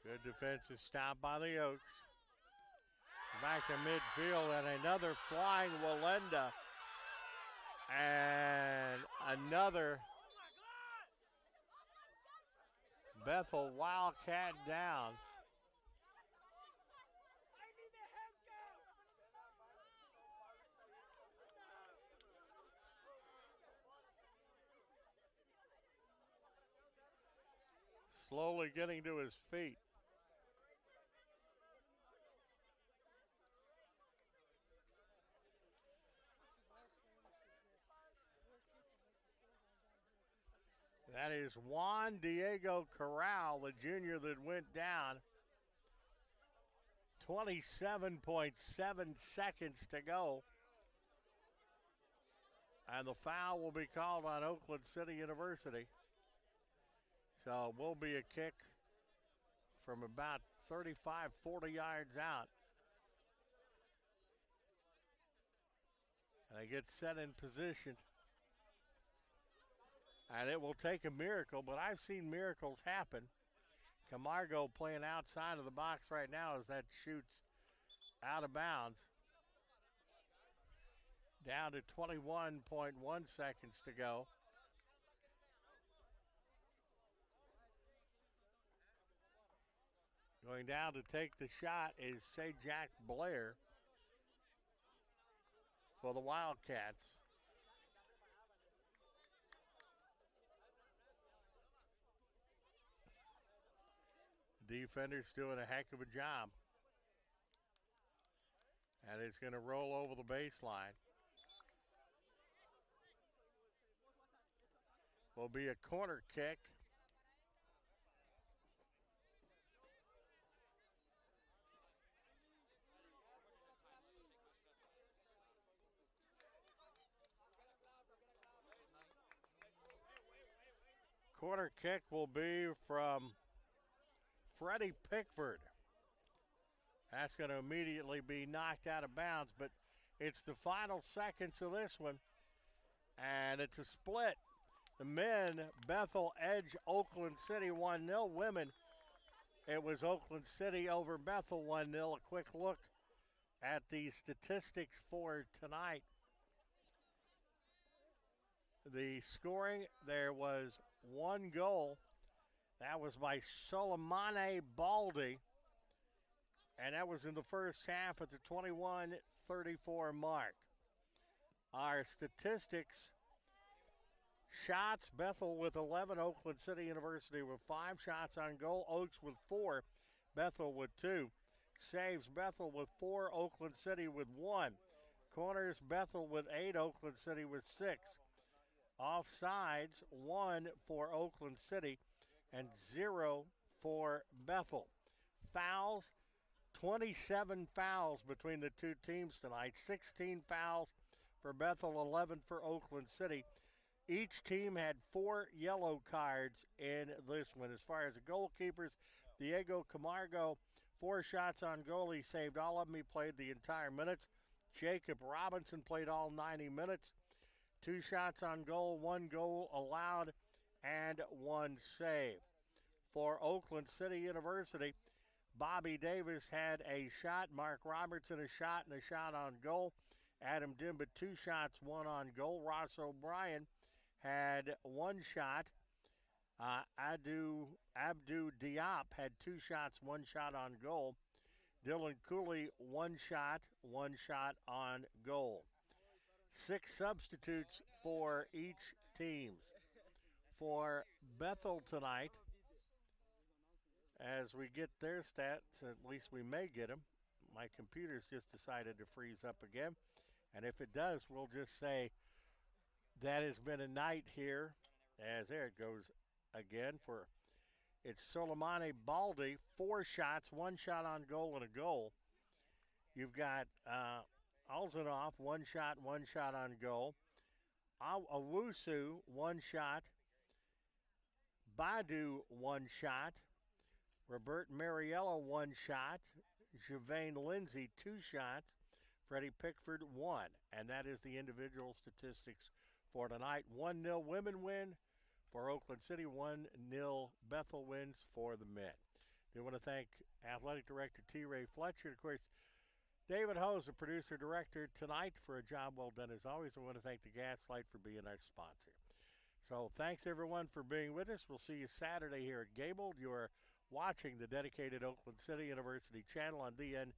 Speaker 1: Good defensive stop by the Oaks. Back to midfield and another flying Walenda. And another Bethel Wildcat down. Slowly getting to his feet. That is Juan Diego Corral, the junior that went down. 27.7 seconds to go. And the foul will be called on Oakland City University. So it will be a kick from about 35, 40 yards out. And they get set in position. And it will take a miracle, but I've seen miracles happen. Camargo playing outside of the box right now as that shoots out of bounds. Down to 21.1 seconds to go. Going down to take the shot is Sajak Blair for the Wildcats. Defender's doing a heck of a job. And it's going to roll over the baseline. Will be a corner kick. Corner kick will be from Freddie Pickford. That's going to immediately be knocked out of bounds, but it's the final seconds of this one, and it's a split. The men, Bethel edge Oakland City 1-0. Women, it was Oakland City over Bethel 1-0. A quick look at the statistics for tonight. The scoring, there was one goal. That was by Soleimani Baldi. And that was in the first half at the 21-34 mark. Our statistics, shots, Bethel with 11, Oakland City University with 5 shots on goal, Oaks with 4, Bethel with 2. Saves, Bethel with 4, Oakland City with 1. Corners, Bethel with 8, Oakland City with 6. Offsides, 1 for Oakland City and 0 for Bethel. Fouls, 27 fouls between the two teams tonight. 16 fouls for Bethel, 11 for Oakland City. Each team had 4 yellow cards in this one. As far as the goalkeepers, Diego Camargo, 4 shots on goal. He saved all of them. He played the entire minutes. Jacob Robinson played all 90 minutes. 2 shots on goal, 1 goal allowed, and 1 save. For Oakland City University, Bobby Davis had a shot, Mark Robertson a shot, and a shot on goal. Adam Dimba 2 shots, 1 on goal. Ross O'Brien had 1 shot. Abdu Diop had 2 shots, 1 shot on goal. Dylan Cooley 1 shot, 1 shot on goal. 6 substitutes for each team. For Bethel tonight, as we get their stats, at least we may get them. My computer's just decided to freeze up again. And if it does, we'll just say that has been a night here. As there it goes again for it's Soleimani Baldi, 4 shots, 1 shot on goal and a goal. You've got Alzanoff, 1 shot, 1 shot on goal. Awusu, 1 shot. Badu, 1 shot. Robert Mariello, 1 shot. Javane Lindsay, 2 shots. Freddie Pickford, 1. And that is the individual statistics for tonight. 1-0 women win for Oakland City. 1-0 Bethel wins for the men. I want to thank Athletic Director T. Ray Fletcher. Of course, David Hose, the producer-director, tonight for a job well done as always. I want to thank the Gaslight for being our sponsor. So thanks, everyone, for being with us. We'll see you Saturday here at Gable. You're watching the dedicated Oakland City University channel on thnccaa.org.